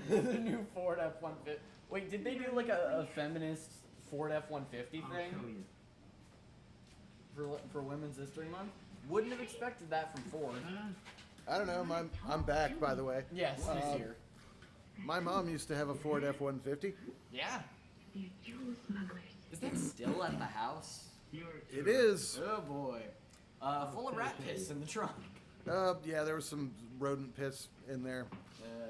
Jimmy. The new Ford F-150. Wait, did they do like a feminist Ford F-150 thing for Women's History Month? Wouldn't have expected that from Ford. I don't know. I'm back, by the way. Yes, he's here. My mom used to have a Ford F-150. Yeah. They're jewel smugglers. Is that still at the house? It is. Oh boy. Full of rat piss in the trunk. Yeah, there was some rodent piss in there.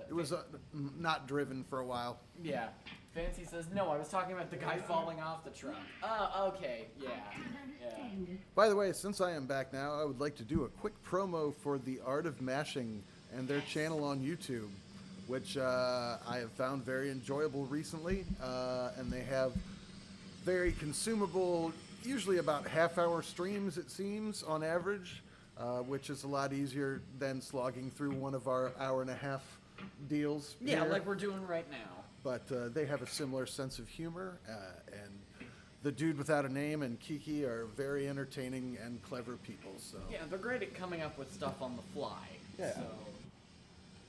It was not driven for a while. Yeah. Fancy says, no, I was talking about the guy falling off the truck. Oh, okay. Yeah. Yeah. By the way, since I am back now, I would like to do a quick promo for The Art of Mashing and their channel on YouTube, which I have found very enjoyable recently. And they have very consumable usually about half-hour streams, it seems, on average, which is a lot easier than slogging through one of our hour-and-a-half deals. Yeah, here. like we're doing right now. But they have a similar sense of humor, and the dude without a name and Kiki are very entertaining and clever people. So Yeah, they're great at coming up with stuff on the fly. Yeah. So,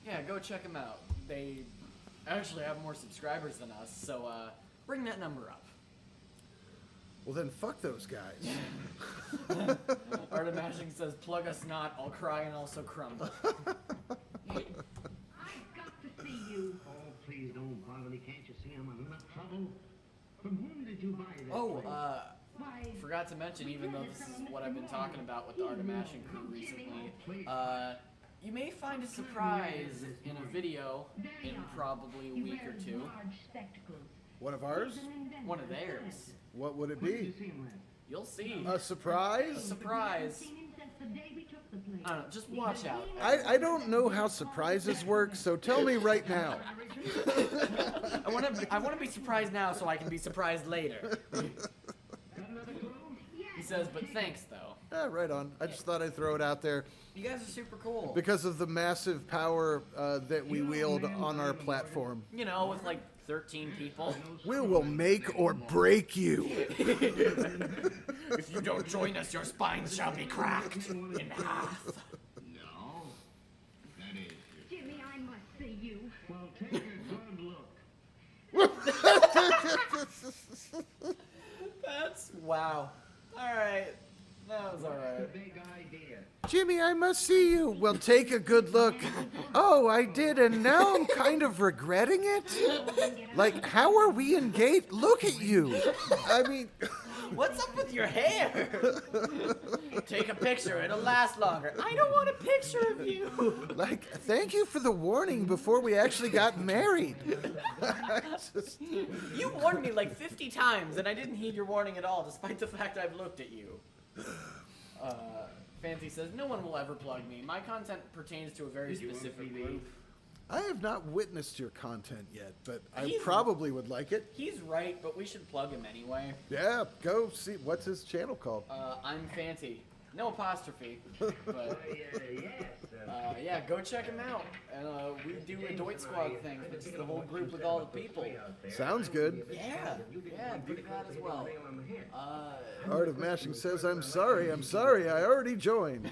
yeah, go check them out. They actually have more subscribers than us, so bring that number up. well, then fuck those guys. Art of Mashing says, plug us not, I'll cry and also crumble. I've got to see you. Oh, please don't bother me. Can't you see I'm in enough trouble? From whom did you buy this? Oh, Why, forgot to mention, even though this is what I've been talking about with the Art of Mashing crew recently, you may find a surprise in a video in probably a he week or wears two. large spectacles. One of ours? He's an inventor. One of theirs. What would it Where did you be? see him last? You'll see. A surprise? I've Surprise. seen him since the day we took the place. I don't know, just watch out. I don't know how surprises work, so tell me right now. I want to be surprised now so I can be surprised later. Got another clue? He says, but thanks though. Right on. I just thought I'd throw it out there You guys are super cool. because of the massive power that we wield on our platform. You know, with like 13 people. We will make or break you. If you don't join us, your spines shall be cracked in half. No. That is. Jimmy, I must see you. Well, take a good look. That's wow. All right, that was all The right. big idea. Jimmy, I must see you. Well, take a good look. Oh, I did, and now I'm kind of regretting it. Like, how are we engaged? Look at you. I mean, What's up with your hair? Take a picture; it'll last longer. I don't want a picture of you. like, thank you for the warning before we actually got married. I just- You warned me like 50 times, and I didn't heed your warning at all, despite the fact I've looked at you. Fancy says, no one will ever plug me. My content pertains to a very specific group. I have not witnessed your content yet, but I He's- probably would like it. He's right, but we should plug him anyway. Yeah, go see. What's his channel called? I'm Fancy. No apostrophe. But, Yes. yeah, go check him out. And we do a Doit Squad thing, which is the whole group with all the people. Sounds good. Yeah, do that as well. Art of Mashing says, I'm sorry, I already joined.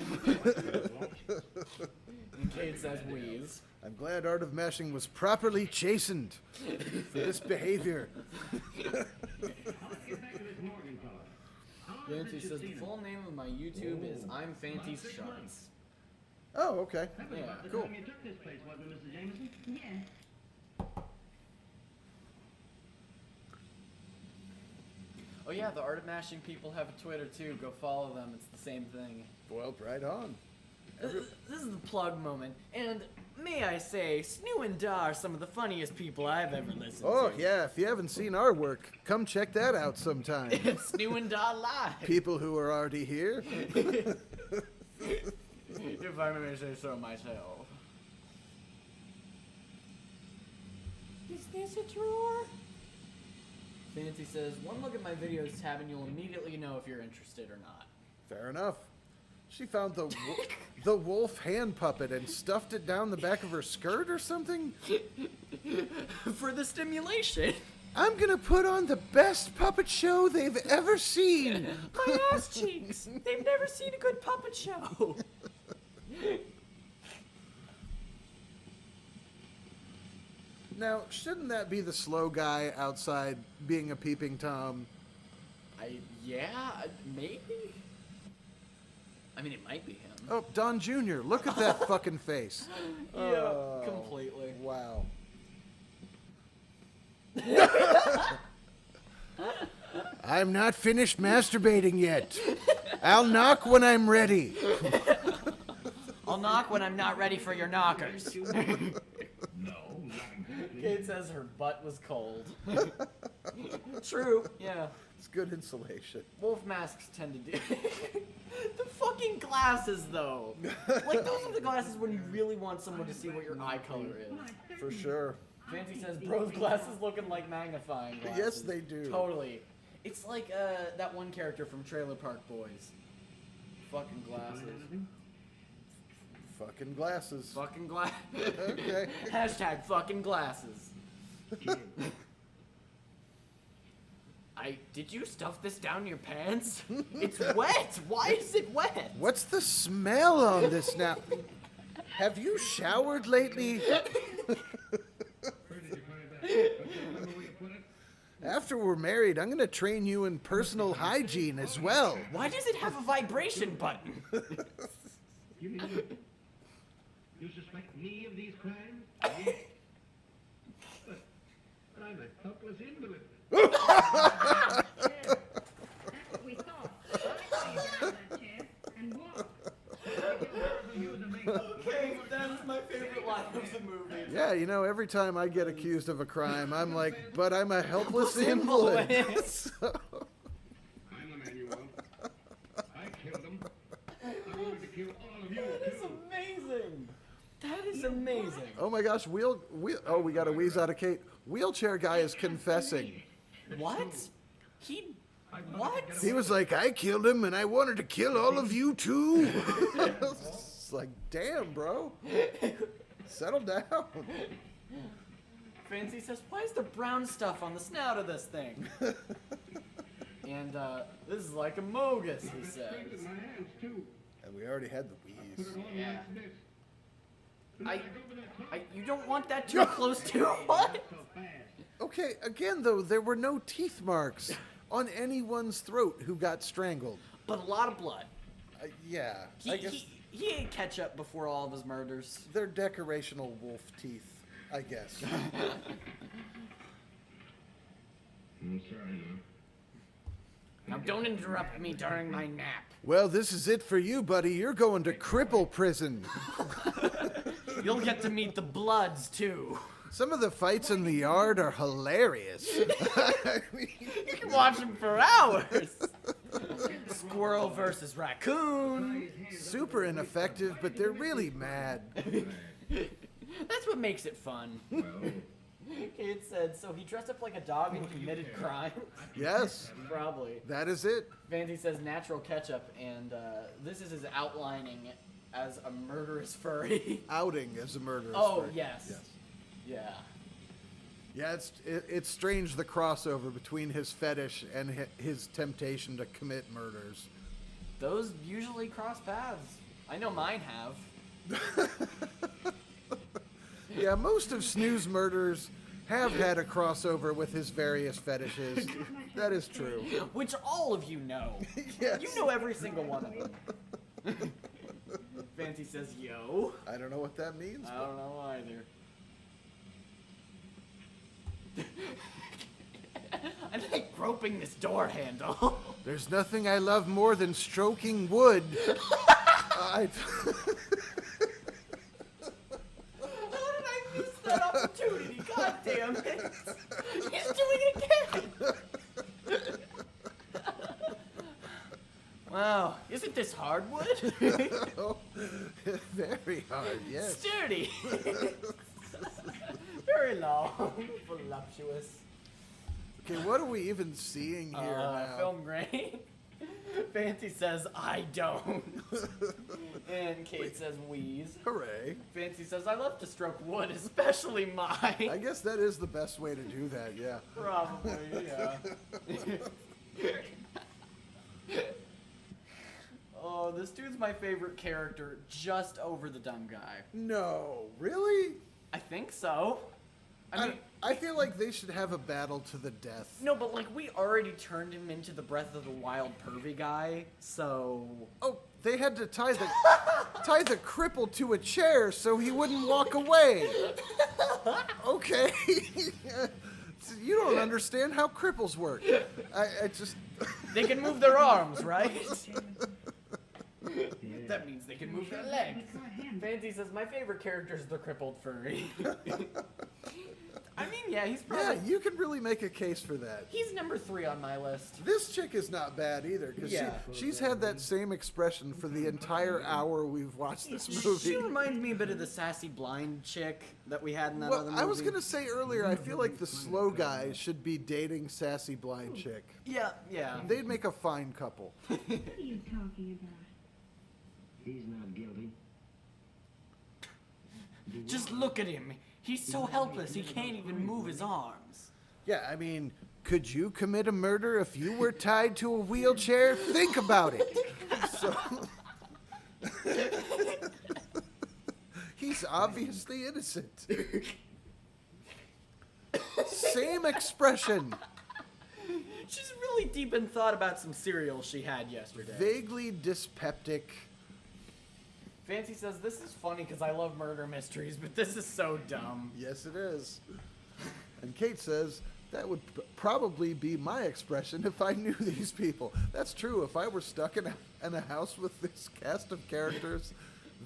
And Kate says, wheeze. I'm glad Art of Mashing was properly chastened for this behavior. Get back to this Morgan fellow. How long Fancy since you says, the seen him? full name of my YouTube is I'm Fancy's Sharks. Oh, okay. That was Yeah, about the cool. time you took this place, wasn't it, Mrs. Jameson? Yes. Oh yeah, the Art of Mashing people have a Twitter too. Go follow them. It's the same thing. Well, right on. This is the plug moment. And may I say, Snoo and Da are some of the funniest people I've ever listened Oh, to. yeah, if you haven't seen our work, come check that out sometime. It's Snoo and Da live. People who are already here. If I may say so myself. Is this a drawer? Fancy says, one look at my videos tab and you'll immediately know if you're interested or not. Fair enough. She found the wolf hand puppet and stuffed it down the back of her skirt or something? For the stimulation. I'm gonna put on the best puppet show they've ever seen. My ass cheeks. They've never seen a good puppet show. Now, shouldn't that be the slow guy outside being a peeping Tom? Yeah, maybe. I mean, it might be him. Oh, Don Jr., look at that fucking face. Yeah, completely. Wow. I'm not finished masturbating yet. I'll knock when I'm ready. I'll knock when I'm not ready for your knockers. No, not exactly. Kate says her butt was cold. True, yeah. It's good insulation. Wolf masks tend to do. The fucking glasses, though. Like, those are the glasses when you really want someone to see what your eye color is. For sure. Fancy says, bro's glasses looking like magnifying glasses. Yes, they do. Totally. It's like that one character from Trailer Park Boys. Fucking glasses. Fucking glasses. Fucking glass. Okay. Hashtag fucking glasses. Did you stuff this down your pants? It's wet. Why is it wet? What's the smell on this now? Have you showered lately? Where did you find that? Don't you remember where you put it? After we're married, I'm gonna train you in personal hygiene as well. Why does it have a vibration button? You mean you suspect me of these crimes? Yeah. But I'm a helpless invalid. That's what we thought. I lay down that chair and walk. Okay, that's my favorite line of the movie. Yeah, you know, every time I get accused of a crime, I'm like, but I'm a helpless invalid. So- I'm the man you want. I killed him. I wanted to kill all of you, That is too. amazing. That is amazing. oh my gosh, we got a wheeze out of Kate. Wheelchair guy is confessing. What? What? He was like, I killed him and I wanted to kill all of you too. It's like, damn, bro. Settle down. Fancy says, why is there brown stuff on the snout of this thing? And this is like a mogus, he It's says. strength in my hands, too. And we already had the Put wheeze. it on Yeah. like this. You don't want that too close to what? So fast. Okay, again though, there were no teeth marks on anyone's throat who got strangled. But a lot of blood. Yeah, He, I guess he ate ketchup before all of his murders. they're decorational wolf teeth, I guess. I'm sorry, no. Now don't interrupt me during my nap. Well, this is it for you, buddy. You're going to cripple prison. You'll get to meet the Bloods, too. Some of the fights in the yard are hilarious. I mean, You can watch them for hours. Squirrel versus raccoon. super ineffective, but they're really mad. That's what makes it fun. Kate said, so he dressed up like a dog and committed crime? Yes, Probably. that is it. Vandy says natural ketchup, and this is his outlining as a murderous furry. Outing as a murderer. Oh, yes. Yeah. Yeah, it's strange the crossover between his fetish and his temptation to commit murders. Those usually cross paths. I know mine have. Yeah, most of Snoo's murders have had a crossover with his various fetishes. That is true. Which all of you know. Yes. You know every single one of them. Fancy says, yo. I don't know what that means. I don't know either. I like groping this door handle. There's nothing I love more than stroking wood. I, How did I miss that opportunity? God damn it. He's doing it again. Wow, isn't this hardwood? very hard, yes. Sturdy. Very long. Voluptuous. Okay, what are we even seeing here now? Film grain. Fancy says, I don't. And Kate says, wheeze. Hooray. Fancy says, I love to stroke wood, especially mine. I guess that is the best way to do that, yeah. Probably, yeah. Oh, this dude's my favorite character, just over the dumb guy. No, really? I think so. I mean, I feel like they should have a battle to the death. no, but like we already turned him into the Breath of the Wild pervy guy, so Oh, they had to tie the cripple to a chair so he wouldn't walk away. Okay. You don't understand how cripples work. I just they can move their arms, right? That means they can move their legs. Fancy says, my favorite character is the crippled furry. I mean, yeah, he's Yeah, probably... you can really make a case for that. He's number 3 on my list. This chick is not bad either, because Yeah. she's had that same expression for the entire hour we've watched this movie. She reminds me a bit of the sassy blind chick that we had in that other Well, movie. I was going to say earlier, I feel like the slow guy should be dating sassy blind chick. Yeah, yeah. They'd make a fine couple. What are you talking about? He's not guilty. Just look at him. He's so helpless he can't even move his arms. Yeah, I mean, could you commit a murder if you were tied to a wheelchair? Think about it. So, he's obviously innocent. Same expression. She's really deep in thought about some cereal she had yesterday. Vaguely dyspeptic. Fancy says, this is funny because I love murder mysteries, but this is so dumb. Yes, it is. And Kate says, that would probably be my expression if I knew these people. That's true. If I were stuck in a house with this cast of characters,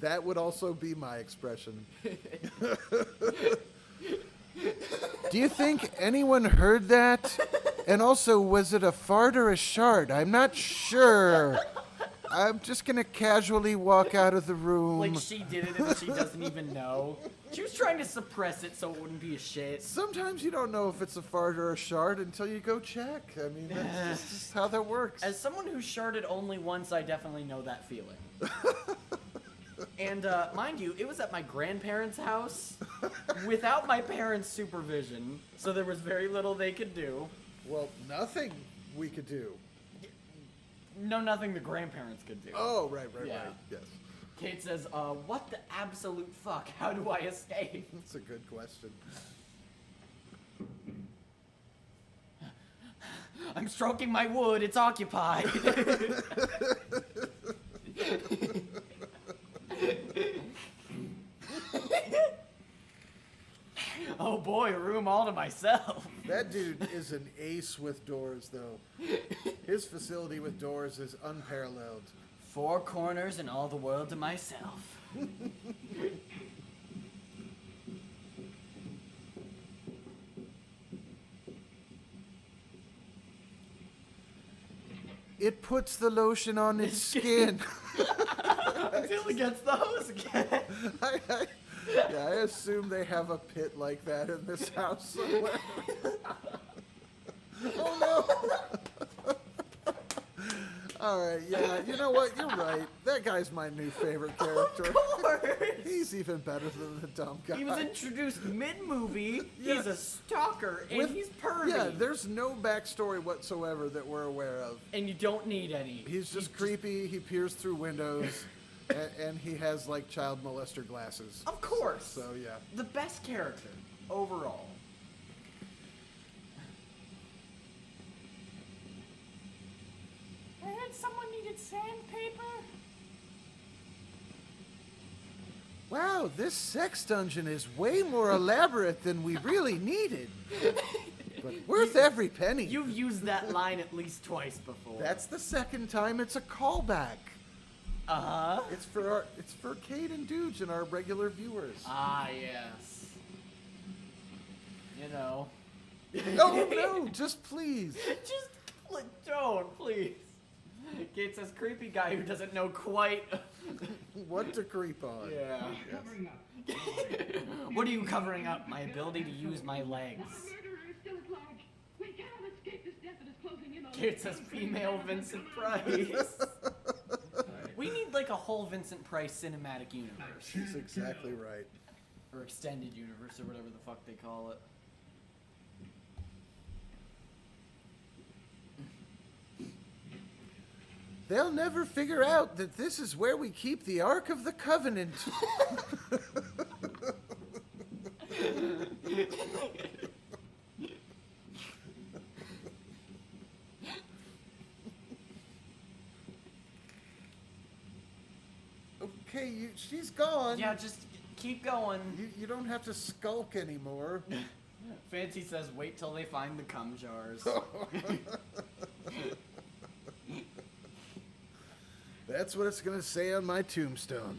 that would also be my expression. Do you think anyone heard that? And also, was it a fart or a shart? I'm not sure. I'm just going to casually walk out of the room. Like she did it and she doesn't even know. She was trying to suppress it so it wouldn't be a shit. Sometimes you don't know if it's a fart or a shart until you go check. I mean, that's just how that works. As someone who sharted only once, I definitely know that feeling. And mind you, it was at my grandparents' house without my parents' supervision, so there was very little they could do. Well, nothing we could do. No, nothing the grandparents could do. Oh, right, Yeah. yes. Kate says, what the absolute fuck? How do I escape? That's a good question. I'm stroking my wood, it's occupied. Oh boy, a room all to myself. That dude is an ace with doors, though. His facility with doors is unparalleled. 4 corners and all the world to myself. It puts the lotion on its skin. Until it gets the hose again. Yeah, I assume they have a pit like that in this house somewhere. Oh no! All right, yeah, you know what? You're right. That guy's my new favorite character. Of course. He's even better than the dumb guy. He was introduced mid-movie. Yeah. He's a stalker, and With- he's pervy. Yeah, there's no backstory whatsoever that we're aware of. And you don't need any. He's just creepy. He peers through windows, and he has like child molester glasses. Of course. So yeah. The best character overall. I heard someone needed sandpaper. Wow, this sex dungeon is way more elaborate than we really needed. But worth every penny. You've used that line at least twice before. That's the second time it's a callback. Uh-huh. It's for Kate and Dooge and our regular viewers. Ah, yes. You know. Oh no, just please. Just don't, please. Kate says, creepy guy who doesn't know quite. What to creep on. Yeah. Covering up. What are you covering up? My ability to use my legs. Murderer is still at large. We cannot escape this death that is closing in on us. Kate says, female Vincent Price. We need like a whole Vincent Price cinematic universe. She's exactly right. Or extended universe, or whatever the fuck they call it. They'll never figure out that this is where we keep the Ark of the Covenant. Okay, she's gone. Yeah, just keep going. You don't have to skulk anymore. Fancy says, wait till they find the cum jars. That's what it's going to say on my tombstone.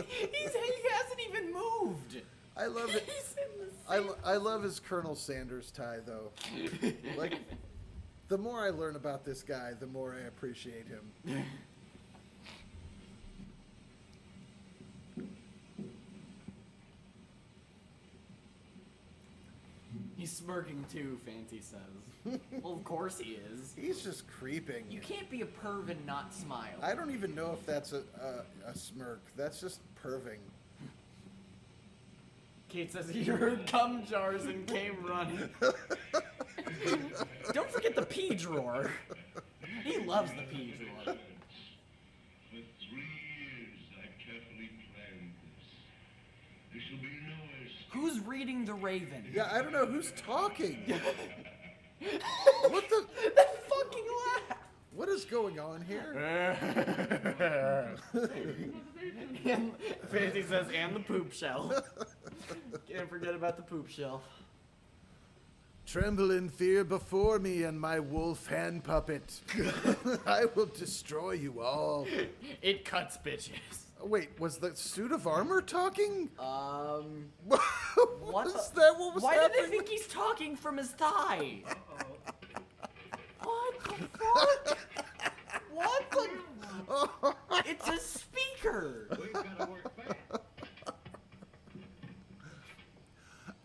He hasn't even moved. I love it. He's in the same. I love his Colonel Sanders tie, though. Like, the more I learn about this guy, the more I appreciate him. He's smirking too, Fancy says. Well, of course he is. He's just creeping. You can't be a perv and not smile. I don't even know if that's a smirk. That's just perving. Kate says he heard cum jars and came running. Don't forget the pee drawer. He loves the pee drawer. For 3 years, I've carefully planned this. There shall be no escape. Who's reading the Raven? Yeah, I don't know who's talking. What the? That fucking laugh! What is going on here? And Fancy says, and the poop shelf. Can't forget about the poop shelf. Tremble in fear before me and my wolf hand puppet. I will destroy you all. It cuts bitches. Wait, was the suit of armor talking? What was the- that? What was Why happening? do they think he's talking from his thigh? What the fuck? What the? It's a speaker. We've got to work fast.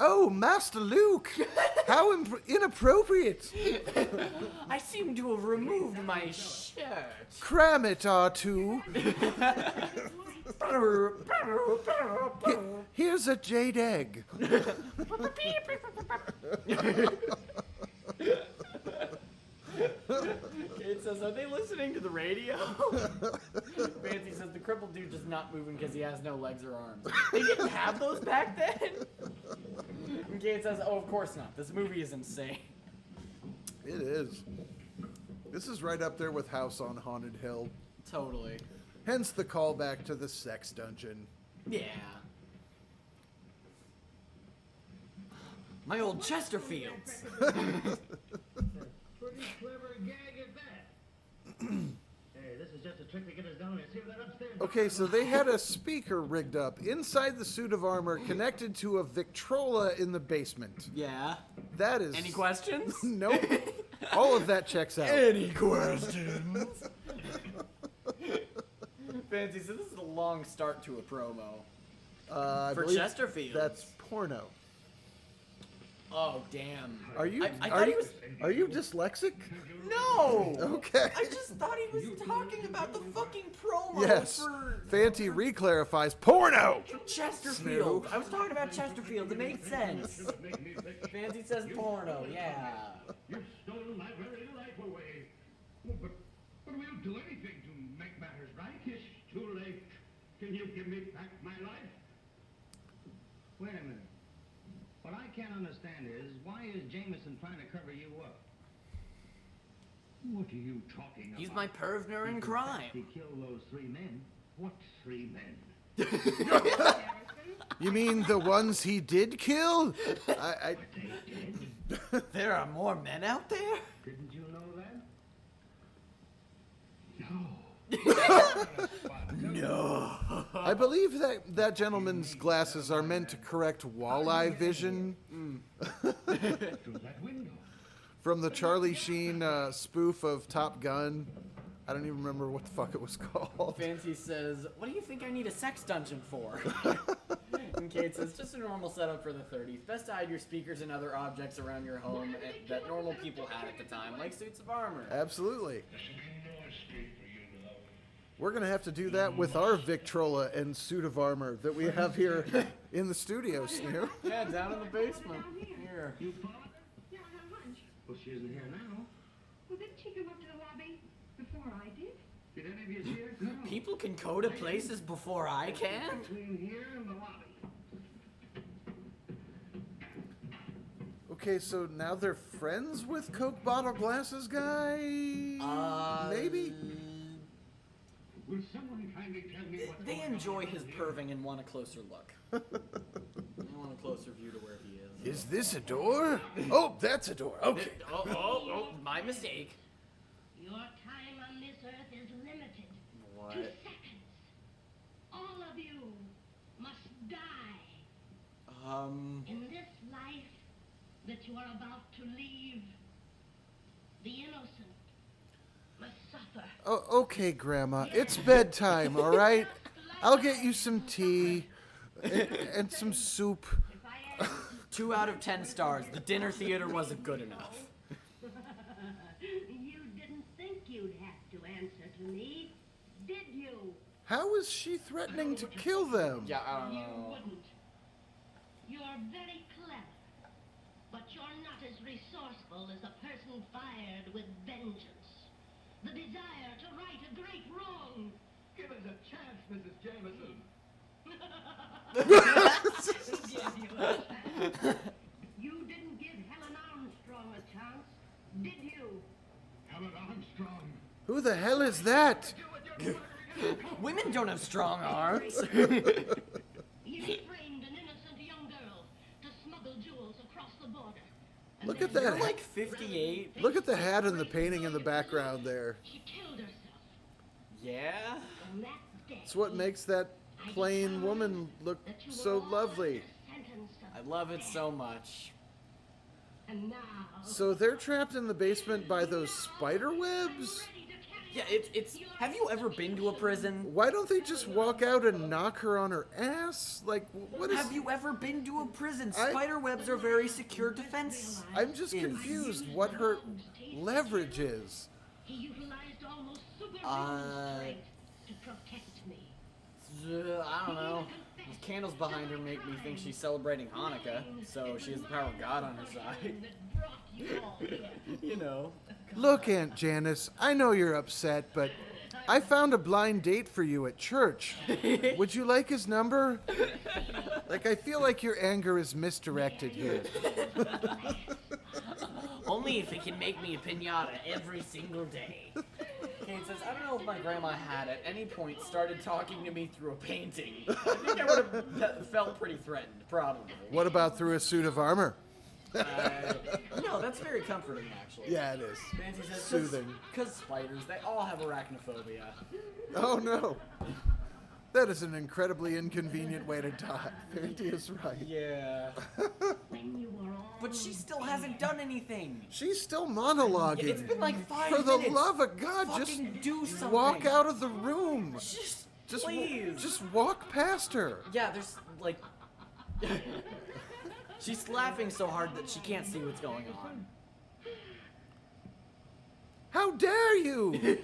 Oh, Master Luke! How inappropriate! I seem to have removed my shirt. Cram it, R2. Here's a jade egg. Kate says, are they listening to the radio? Fancy says, the crippled dude just not moving because he has no legs or arms. They didn't have those back then? And Kate says, oh, of course not. This movie is insane. It is. This is right up there with House on Haunted Hill. Totally. Hence the callback to the sex dungeon. Yeah. My old Chesterfields. Pretty clever gag at that. Hey, this is just a trick to get us down here. See that upstairs? Okay, so they had a speaker rigged up inside the suit of armor connected to a Victrola in the basement. Yeah. That is... Any questions? Nope. All of that checks out. Any questions? Fancy, so this is a long start to a promo. I For believe Chesterfield. That's porno. Oh, damn. Are you? I are thought he you? was... Are you dyslexic? No! Okay. I just thought he was talking about the fucking promo Yes. for Fancy reclarifies porno. Chesterfield. I was talking about Chesterfield. It made sense. Fancy says porno, yeah. You've stolen my very life away. Well, but we'll do anything to make matters right. It's too late. Can you give me back my life? Wait a minute. What I can't understand is, why is Jameson trying to cover you up? What are you talking about? He's my partner in crime. He killed those 3 men. What 3 men? You mean the ones he did kill? I There are more men out there? Didn't you know that? No. I believe that gentleman's glasses are meant to correct walleye vision Through that window. from the Charlie Sheen spoof of Top Gun. I don't even remember what the fuck it was called. Fancy says, what do you think I need a sex dungeon for? And Kate says, just a normal setup for the 30s. Best to hide your speakers and other objects around your home that normal people had at the time, like suits of armor. Absolutely. There shall be no escape for you now. We're going to have to do that with our Victrola and suit of armor that we have here in the studio, Snoop. Yeah, down in the basement. Here. You followed her? Yeah, I had lunch. Well, she isn't here now. Well, didn't she come up to the lobby before I did? Did any of you see her? No. People can go to places before I can? Between here and the lobby. Okay, so now they're friends with Coke bottle glasses guy? Maybe? Will someone kindly tell me what's They going on enjoy his down here? perving and want a closer look. They want a closer view to where he is. Is this a door? Oh, that's a door. Okay. Oh, my mistake. Your time on this earth is limited. What? 2 seconds. All of you. In this life that you are about to leave, the innocent must suffer. Oh, okay, Grandma. It's bedtime, all right? I'll get you some tea and some soup. If I ask 2 out of 10 stars. The dinner theater wasn't good enough. you didn't think you'd have to answer to me, did you? How is she threatening to kill them? Yeah, I don't You know. wouldn't. You're very clever, but you're not as resourceful as a person fired with vengeance. The desire to right a great wrong. Give us a chance, Mrs. Jameson. You didn't give Helen Armstrong a chance, did you? Helen Armstrong. Who the hell is that? Women don't have strong arms. You framed an innocent young girl to smuggle jewels across the border. And Look then at that. You're like 58. Look at the hat and the painting in the background there. She killed herself. Yeah? On that day, It's what makes that plain woman look that you so were all lovely. sentenced to I love it so much. And now, So they're trapped in the basement by those spider webs? ready to carry Yeah, it's. Have you ever been to a prison? Why don't they just walk out and knock her on her ass? Like, what is... Have you ever been to a prison? I- Spider webs are very secure defense. I'm just confused what her leverage is. He utilized almost superhuman Uh, strength to protect me. I don't know. The candles behind her make me think she's celebrating Hanukkah, so she has the power of God on her side. That brought you all here. You know. Look, Aunt Janice, I know you're upset, but I found a blind date for you at church. Would you like his number? Like, I feel like your anger is misdirected here. Only if it can make me a pinata every single day. Kate says, I don't know if my grandma had at any point started talking to me through a painting. I think I would have felt pretty threatened, probably. What about through a suit of armor? No, that's very comforting, actually. Yeah, it is. Fancy says, Soothing. Because spiders, they all have arachnophobia. Oh, no. That is an incredibly inconvenient way to die. Fanty is right. Yeah. When you were all But she still hasn't done anything. She's still monologuing. It's been like 5 For the minutes. love of God, just Fucking do something. walk out of the room. Just please. Just walk past her. Yeah, there's like. She's laughing so hard that she can't see what's going on. How dare you?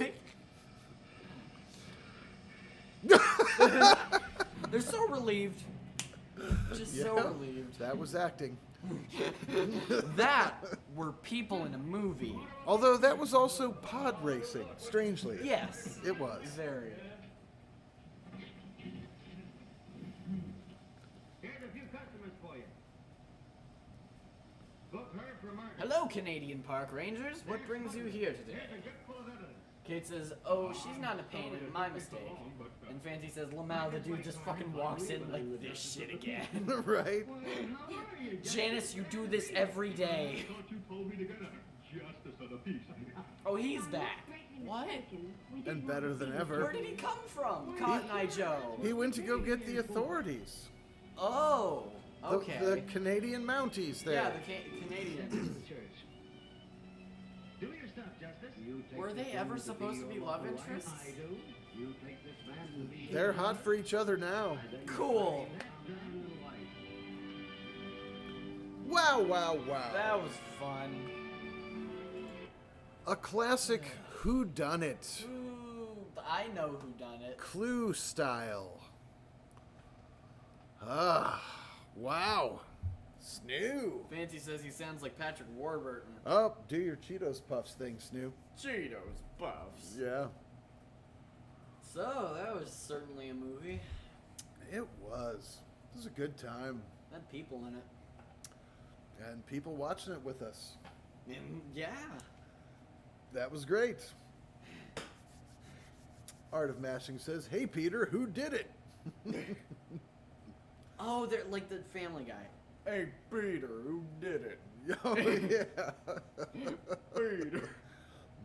They're so relieved. Just so Yeah, relieved. that was acting. That were people in a movie. Although that was also pod racing, strangely. Yes. It was. Very. Here's a few customers for you. Book her for murder. Hello, Canadian Park Rangers. What brings you here today? Here's a good full of evidence. Kate says, oh, she's not a pain in my mistake. And Fancy says, Lamau, the dude just fucking walks in like this shit again. Right? How are you? Janice, you do this every day. I thought you told me to get a justice of the peace. Oh, he's back. What? And better than Where ever. did he come from, Cotton Eye Joe? He went to go get the authorities. Oh, The, okay. the Canadian Mounties there. Yeah, the Canadian. The church. Do your stuff, Justice. You take Were this they man ever to be supposed to be your love local wife. interests? I do. You take this man to be They're hot for each other now. Cool. Wow, wow, wow. That was fun. A classic whodunit. Ooh, I know who done it. Clue style. Ah, wow. Snoo. Fancy says he sounds like Patrick Warburton. Oh, do your Cheetos Puffs thing, Snoo. Cheetos Puffs. Yeah, So, that was certainly a movie. it was. It was a good time. Had people in it. And people watching it with us. And yeah. That was great. Art of Mashing says, hey, Peter, who did it? Oh, they're like the Family Guy. Hey, Peter, who did it? Oh, yeah. Peter.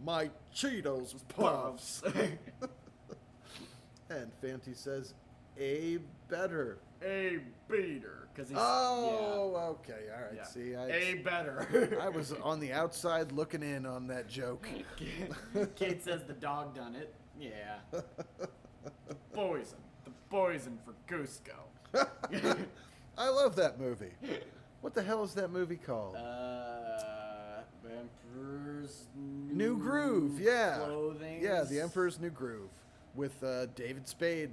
My Cheetos Puffs. And Fanty says, A better. A beater. Because he's. Oh, okay. All right. Yeah. See, A better. I was on the outside looking in on that joke. Kate says the dog done it. Yeah. The poison. The poison for Cusco. I love that movie. What the hell is that movie called? Emperor's New Groove. Yeah. Clothing. Yeah, The Emperor's New Groove with David Spade.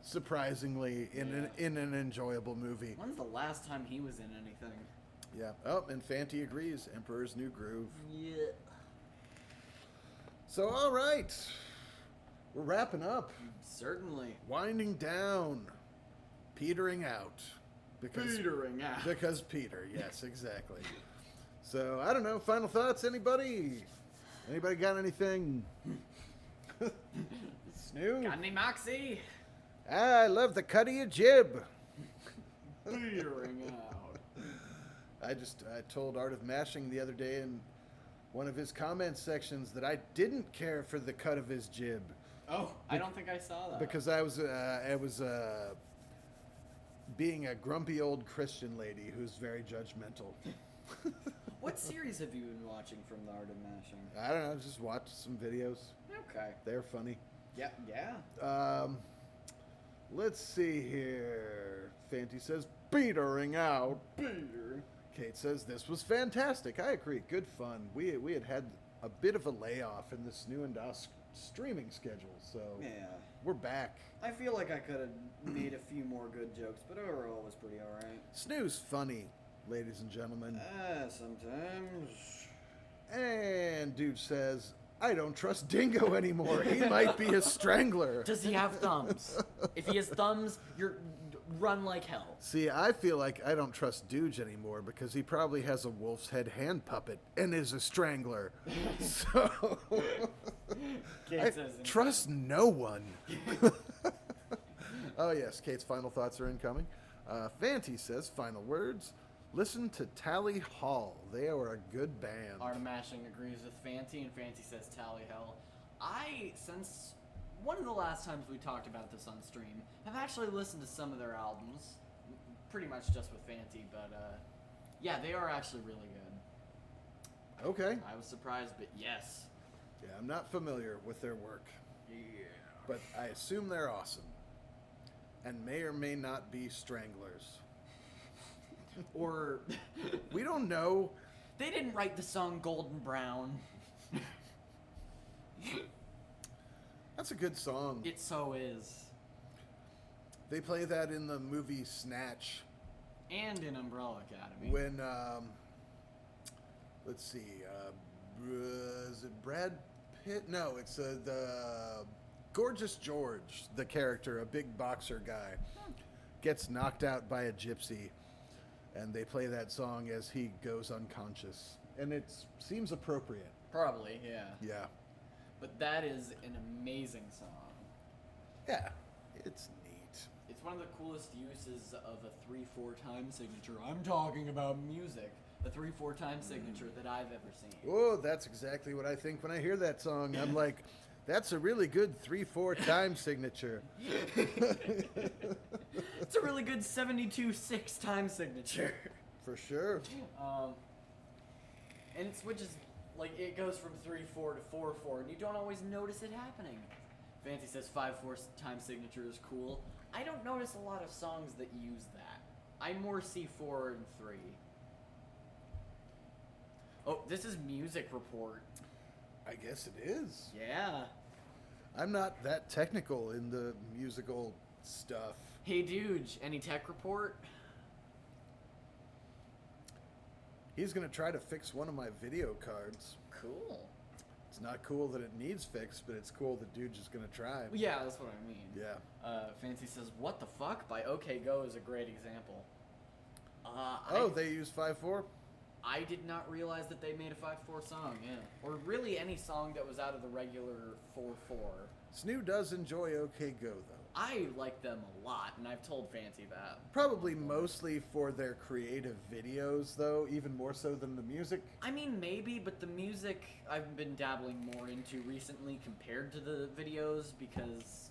Surprisingly, in an enjoyable movie. When's the last time he was in anything? Yeah. Oh, and Fanti agrees. Emperor's New Groove. Yeah. So, all right. We're wrapping up. Certainly. Winding down. Petering out. Petering out. Because Peter. Yes, exactly. So, I don't know. Final thoughts, anybody? Anybody got anything? Snoo? Got any moxie? I love the cut of your jib. Petering out. I told Art of Mashing the other day in one of his comment sections that I didn't care for the cut of his jib. Oh, I don't think I saw that. Because I was being a grumpy old Christian lady who's very judgmental. What series have you been watching from the Art of Mashing? I don't know, just watch some videos. Okay. They're funny. Yeah. Let's see here. Fanti says, petering out. Peter. Kate says, this was fantastic. I agree. Good fun. We had a bit of a layoff in this new and streaming schedule, so Yeah. we're back. I feel like I could have made a few more good jokes, but overall it was pretty alright. Snoo's funny, ladies and gentlemen. Sometimes. And dude says, I don't trust Dingo anymore. He might be a strangler. Does he have thumbs? If he has thumbs, you're run like hell. See, I feel like I don't trust Dooge anymore because he probably has a wolf's head hand puppet and is a strangler. So I trust no one. Oh yes, Kate's final thoughts are incoming. Fanti says, final words. Listen to Tally Hall. They are a good band. Art of Mashing agrees with Fanti, and Fanti says Tally Hell. Since one of the last times we talked about this on stream, have actually listened to some of their albums. Pretty much just with Fanti, but yeah, they are actually really good. Okay. I was surprised, but yes. Yeah, I'm not familiar with their work. Yeah. But I assume they're awesome. And may or may not be stranglers. Or We don't know. they didn't write the song Golden Brown. That's a good song. It so is. They play that in the movie Snatch. And in Umbrella Academy. When, let's see, is it Brad Pitt? No, it's the Gorgeous George, the character, a big boxer guy, gets knocked out by a gypsy, and they play that song as he goes unconscious. And it seems appropriate. Probably, yeah. Yeah. But that is an amazing song. Yeah, it's neat. It's one of the coolest uses of a 3/4 time signature. I'm talking about music. A 3/4 time signature that I've ever seen. Oh, that's exactly what I think when I hear that song. I'm like, that's a really good 3/4 time signature. It's a really good 72/6 time signature. For sure. And it switches, like, it goes from 3/4 to 4/4, and you don't always notice it happening. Fancy says 5/4 time signature is cool. I don't notice a lot of songs that use that. I more see 4 and 3. Oh, this is Music Report. I guess it is. Yeah. I'm not that technical in the musical stuff. Hey, dude, any tech report? He's going to try to fix one of my video cards. Cool. It's not cool that it needs fixed, but it's cool that dude's just going to try. Yeah, that's what I mean. Yeah. Fancy says, "What the fuck?" by OK Go is a great example. They use 5/4? I did not realize that they made a 5/4 song, yeah. Or really any song that was out of the regular 4/4. Snoo does enjoy OK Go, though. I like them a lot, and I've told Fancy that. Probably mostly for their creative videos, though, even more so than the music. I mean, maybe, but the music I've been dabbling more into recently compared to the videos, because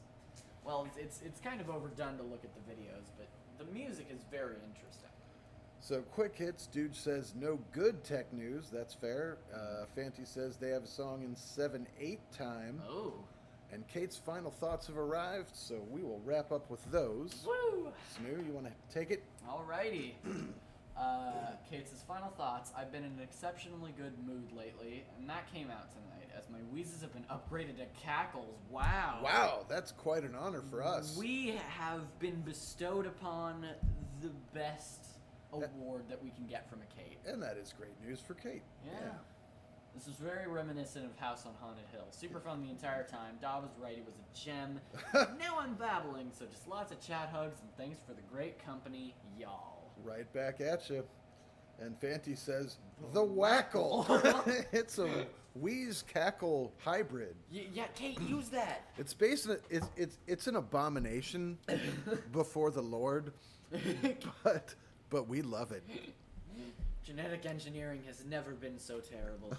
Well, it's kind of overdone to look at the videos, but the music is very interesting. So, quick hits. Dude says no good tech news. That's fair. Fanti says they have a song in 7/8 time. Oh. And Kate's final thoughts have arrived, so we will wrap up with those. Woo! Snoo, you want to take it? Alrighty. Kate's final thoughts. I've been in an exceptionally good mood lately, and that came out tonight as my wheezes have been upgraded to cackles. Wow. Wow, that's quite an honor for us. We have been bestowed upon the best award that we can get from a Kate. And that is great news for Kate. Yeah. This was very reminiscent of House on Haunted Hill. Super fun the entire time. Da was right, it was a gem. Now I'm babbling, so just lots of chat hugs and thanks for the great company, y'all. Right back at you. And Fanti says, the Wackle. It's a wheeze cackle hybrid. Yeah, Kate, use that. It's based on, it's an abomination before the Lord, but we love it. Genetic engineering has never been so terrible.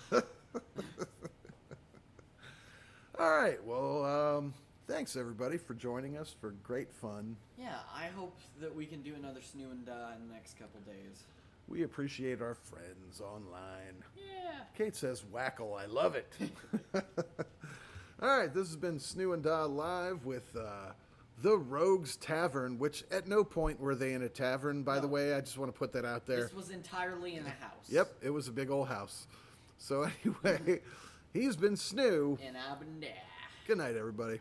All right, well, thanks everybody for joining us for great fun. Yeah, I hope that we can do another Snoo and Da in the next couple days. We appreciate our friends online. Yeah. Kate says, Wackle, I love it. All right, this has been Snoo and Da Live with the Rogues Tavern, which at no point were they in a tavern, by the way. I just want to put that out there. This was entirely in a house. Yep, it was a big old house. So anyway, he's been Snoo. And I've been Da. Good night, everybody.